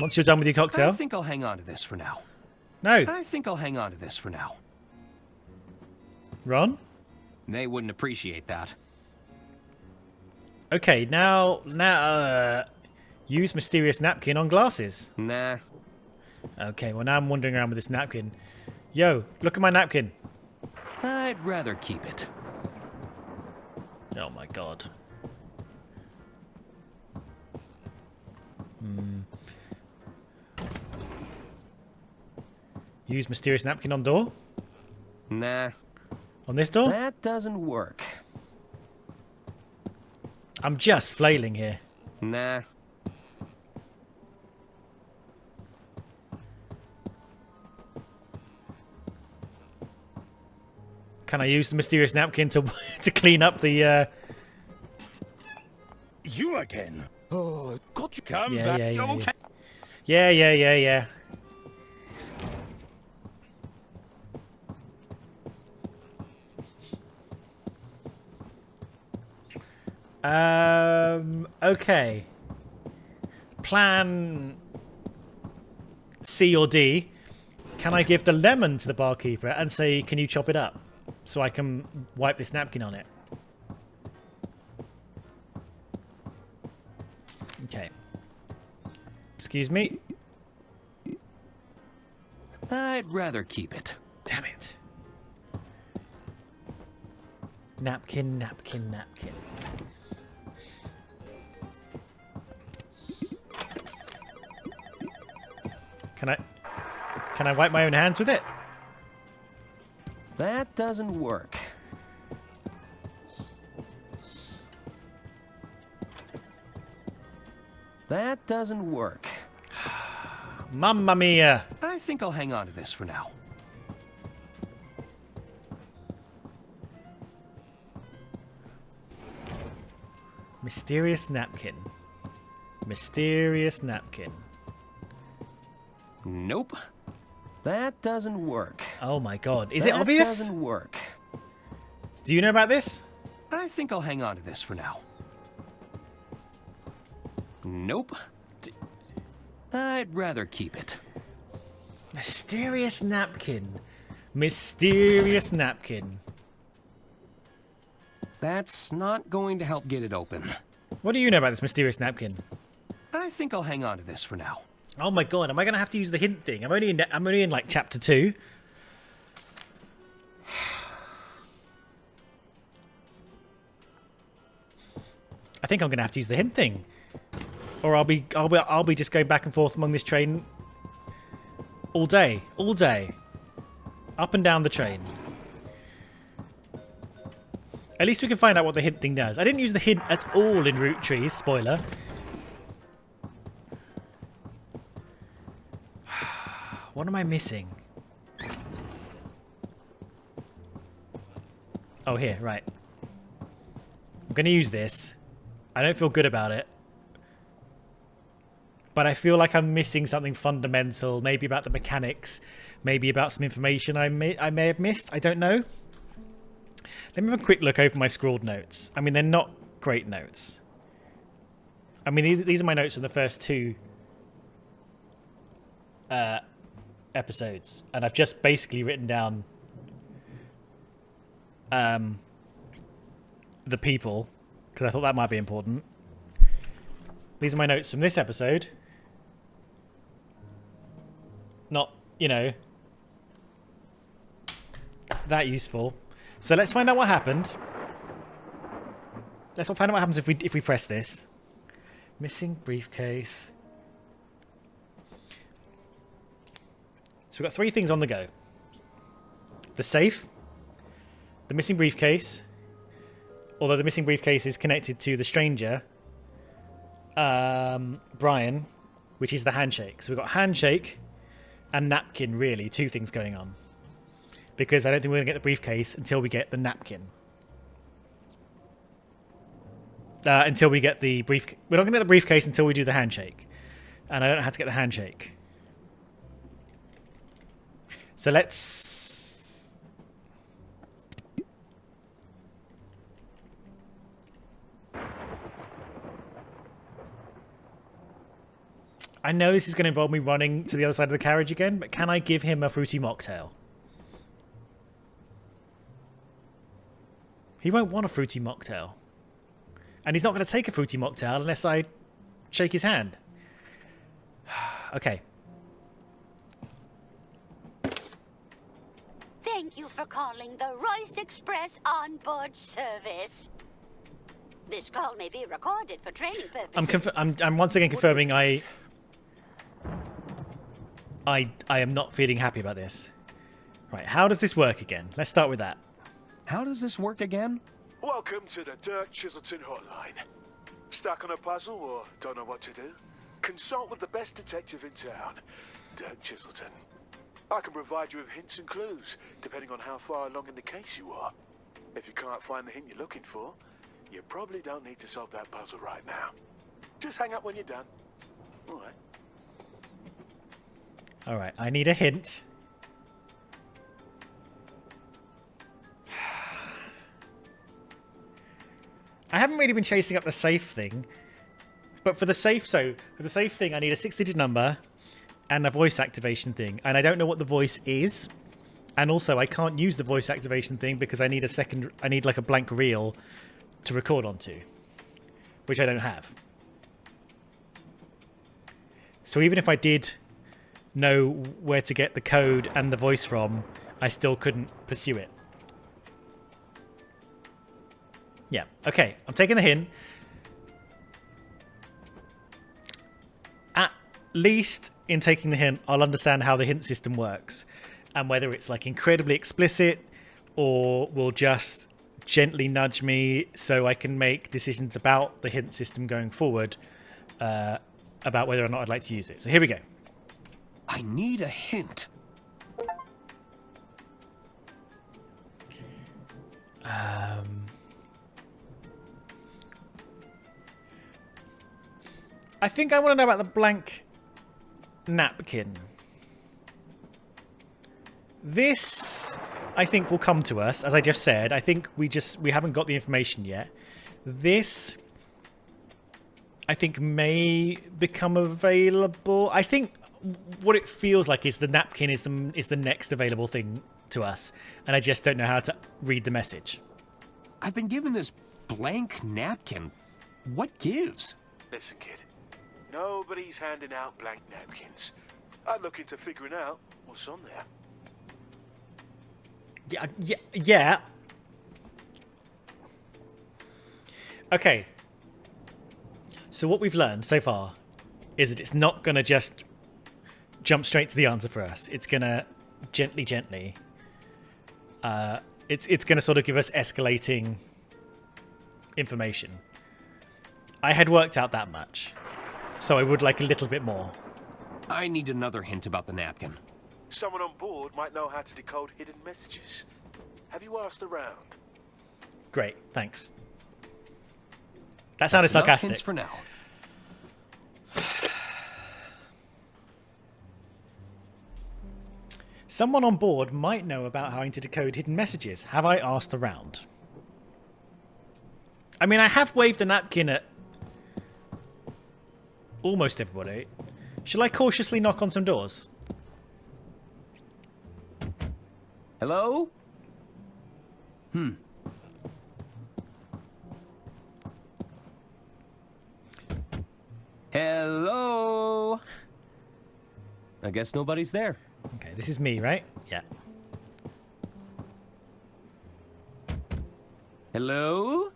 [SPEAKER 1] Once you're done with your cocktail.
[SPEAKER 2] I think I'll hang on to this for now.
[SPEAKER 1] No.
[SPEAKER 2] I think I'll hang on to this for now.
[SPEAKER 1] Ron?
[SPEAKER 2] They wouldn't appreciate that.
[SPEAKER 1] Okay, now, use mysterious napkin on glasses.
[SPEAKER 2] Nah.
[SPEAKER 1] Okay, well now I'm wandering around with this napkin. Yo, look at my napkin.
[SPEAKER 2] I'd rather keep it.
[SPEAKER 1] Oh my god. Use mysterious napkin on door?
[SPEAKER 2] Nah.
[SPEAKER 1] On this door?
[SPEAKER 2] That doesn't work.
[SPEAKER 1] I'm just flailing here.
[SPEAKER 2] Nah.
[SPEAKER 1] Can I use the mysterious napkin to to clean up the
[SPEAKER 3] You again? Oh, got you come
[SPEAKER 1] yeah,
[SPEAKER 3] back.
[SPEAKER 1] yeah, yeah,
[SPEAKER 3] Okay.
[SPEAKER 1] yeah. Okay. Plan C or D. Can I give the lemon to the barkeeper and say, can you chop it up so I can wipe this napkin on it? Okay. Excuse me.
[SPEAKER 2] I'd rather keep it.
[SPEAKER 1] Damn it. Napkin, napkin, napkin. Can I wipe my own hands with it?
[SPEAKER 2] That doesn't work. That doesn't work.
[SPEAKER 1] Mamma mia.
[SPEAKER 2] I think I'll hang on to this for now.
[SPEAKER 1] Mysterious napkin. Mysterious napkin.
[SPEAKER 2] Nope. That doesn't work.
[SPEAKER 1] Oh my god. Is it obvious?
[SPEAKER 2] That doesn't work.
[SPEAKER 1] Do you know about this?
[SPEAKER 2] I think I'll hang on to this for now. Nope. I'd rather keep it.
[SPEAKER 1] Mysterious napkin. Mysterious napkin.
[SPEAKER 2] That's not going to help get it open.
[SPEAKER 1] What do you know about this mysterious napkin?
[SPEAKER 2] I think I'll hang on to this for now.
[SPEAKER 1] Oh my god, am I going to have to use the hint thing? I'm only in like chapter 2. I think I'm going to have to use the hint thing. Or I'll be just going back and forth among this train all day. All day. Up and down the train. At least we can find out what the hint thing does. I didn't use the hint at all in Root Trees, spoiler. What am I missing? Oh, here, right. I'm going to use this. I don't feel good about it. But I feel like I'm missing something fundamental. Maybe about the mechanics. Maybe about some information I may have missed. I don't know. Let me have a quick look over my scrawled notes. I mean, they're not great notes. I mean, these are my notes from the first 2 episodes. And I've just basically written down the people. Because I thought that might be important. These are my notes from this episode. Not, you know, that useful. So let's find out what happened. Let's find out what happens if we press this. Missing briefcase. So we've got 3 things on the go. The safe. The missing briefcase. Although the missing briefcase is connected to the stranger. Brian. Which is the handshake. So we've got handshake and napkin, really. 2 things going on. Because I don't think we're going to get the briefcase until we get the napkin. Until we get the briefcase. We're not going to get the briefcase until we do the handshake. And I don't know how to get the handshake. So let's... I know this is going to involve me running to the other side of the carriage again, but can I give him a fruity mocktail? He won't want a fruity mocktail. And he's not going to take a fruity mocktail unless I shake his hand. Okay.
[SPEAKER 15] Thank you for calling the Royce Express onboard service. This call may be recorded for training purposes.
[SPEAKER 1] I'm once again confirming I am not feeling happy about this. Right, how does this work again? Let's start with that.
[SPEAKER 2] How does this work again?
[SPEAKER 16] Welcome to the Dirk Chiselton hotline. Stuck on a puzzle or don't know what to do? Consult with the best detective in town, Dirk Chiselton. I can provide you with hints and clues, depending on how far along in the case you are. If you can't find the hint you're looking for, you probably don't need to solve that puzzle right now. Just hang up when you're done. All right.
[SPEAKER 1] All right, I need a hint. I haven't really been chasing up the safe thing, but for the safe thing, I need a 6-digit number and a voice activation thing, and I don't know what the voice is, and also I can't use the voice activation thing because I need like a blank reel to record onto, which I don't have. So even if I did know where to get the code and the voice from, I still couldn't pursue it. Yeah, okay, I'm taking the hint. At least in taking the hint, I'll understand how the hint system works and whether it's like incredibly explicit or will just gently nudge me so I can make decisions about the hint system going forward, about whether or not I'd like to use it. So here we go.
[SPEAKER 2] I need a hint.
[SPEAKER 1] I think I want to know about the blank napkin. This, I think, will come to us, as I just said. I think we haven't got the information yet. This, I think, may become available. I think what it feels like is the napkin is the next available thing to us, and I just don't know how to read the message.
[SPEAKER 2] I've been given this blank napkin. What gives?
[SPEAKER 16] Listen, kid. Nobody's handing out blank napkins. I'd look into figuring out what's on there.
[SPEAKER 1] Yeah. Okay. So what we've learned so far is that it's not going to just jump straight to the answer for us. It's going to gently. It's going to sort of give us escalating information. I had worked out that much, so I would like a little bit more.
[SPEAKER 2] I need another hint about the napkin.
[SPEAKER 16] Someone on board might know how to decode hidden messages. Have you asked around?
[SPEAKER 1] Great, thanks. That sounded sarcastic.
[SPEAKER 2] Hints for now.
[SPEAKER 1] Someone on board might know about how to decode hidden messages. Have I asked around? I mean, I have waved a napkin at almost everybody. Shall I cautiously knock on some doors?
[SPEAKER 2] Hello? Hello? I guess nobody's there.
[SPEAKER 1] Okay, this is me, right? Yeah.
[SPEAKER 2] Hello?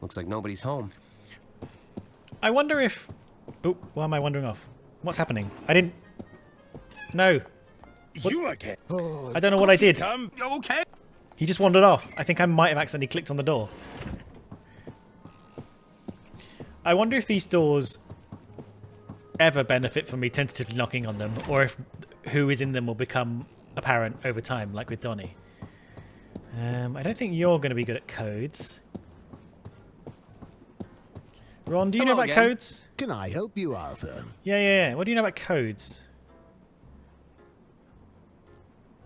[SPEAKER 2] Looks like nobody's home.
[SPEAKER 1] I wonder if... Oh, why am I wandering off? What's happening? I didn't... No. What?
[SPEAKER 11] You again?
[SPEAKER 1] I don't know what I did.
[SPEAKER 2] Okay.
[SPEAKER 1] He just wandered off. I think I might have accidentally clicked on the door. I wonder if these doors ever benefit from me tentatively knocking on them, or if who is in them will become apparent over time, like with Donnie. I don't think you're going to be good at codes. Ron, do you know about codes?
[SPEAKER 11] Can I help you, Arthur?
[SPEAKER 1] Yeah. What do you know about codes?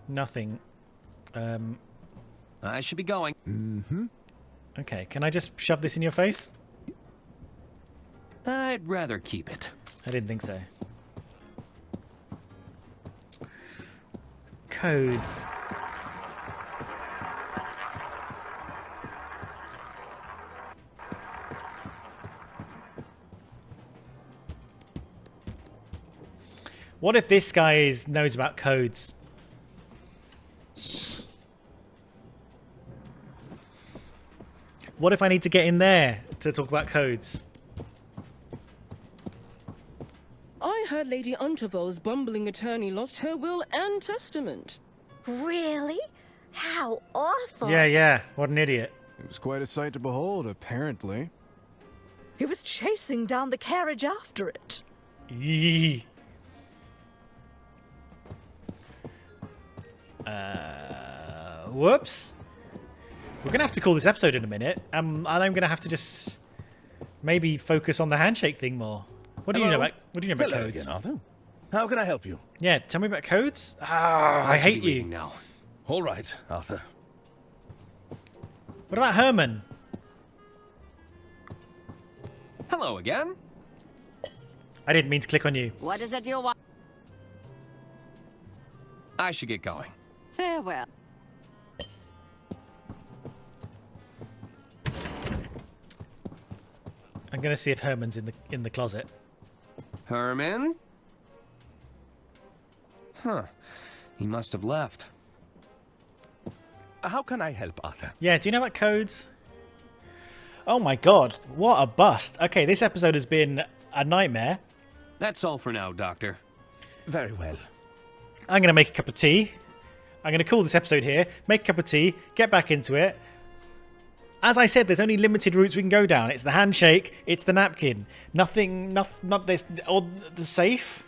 [SPEAKER 1] Nothing.
[SPEAKER 2] I should be going.
[SPEAKER 11] Mm-hmm.
[SPEAKER 1] Okay, can I just shove this in your face?
[SPEAKER 2] I'd rather keep it.
[SPEAKER 1] I didn't think so. Codes. What if this guy knows about codes? What if I need to get in there to talk about codes?
[SPEAKER 17] I heard Lady Unterville's bumbling attorney lost her will and testament.
[SPEAKER 7] Really? How awful.
[SPEAKER 1] Yeah. What an idiot.
[SPEAKER 8] It was quite a sight to behold, apparently.
[SPEAKER 9] He was chasing down the carriage after it.
[SPEAKER 1] Yee. Whoops. We're going to have to call this episode in a minute. And I'm going to have to just maybe focus on the handshake thing more. What do you know about codes?
[SPEAKER 3] Again, Arthur. How can I help you?
[SPEAKER 1] Yeah, tell me about codes. I hate you.
[SPEAKER 2] Now.
[SPEAKER 3] All right, Arthur.
[SPEAKER 1] What about Herman?
[SPEAKER 2] Hello again.
[SPEAKER 1] I didn't mean to click on you.
[SPEAKER 4] What is it you want?
[SPEAKER 2] I should get going.
[SPEAKER 4] Farewell.
[SPEAKER 1] I'm going to see if Herman's in the closet.
[SPEAKER 2] Herman? Huh. He must have left.
[SPEAKER 3] How can I help, Arthur?
[SPEAKER 1] Yeah, do you know about codes? Oh my god, what a bust. Okay, this episode has been a nightmare.
[SPEAKER 2] That's all for now, Doctor.
[SPEAKER 3] Very well.
[SPEAKER 1] I'm going to make a cup of tea. I'm going to call this episode here, make a cup of tea, get back into it. As I said, there's only limited routes we can go down. It's the handshake, it's the napkin. Not this, or the safe.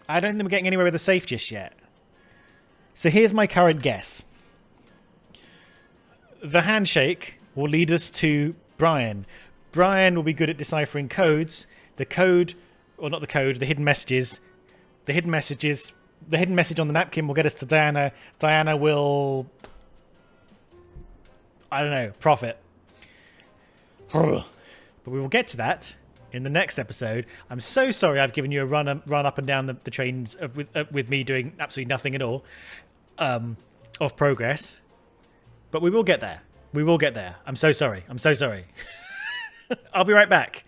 [SPEAKER 1] I don't think we're getting anywhere with the safe just yet. So here's my current guess. The handshake will lead us to Brian. Brian will be good at deciphering codes. The code, or not the code, the hidden messages. The hidden messages. The hidden message on the napkin will get us to Diana. Diana will, I don't know, profit. But we will get to that in the next episode. I'm so sorry I've given you a run up and down the trains with me doing absolutely nothing at all of progress. But we will get there. We will get there. I'm so sorry. I'm so sorry. I'll be right back.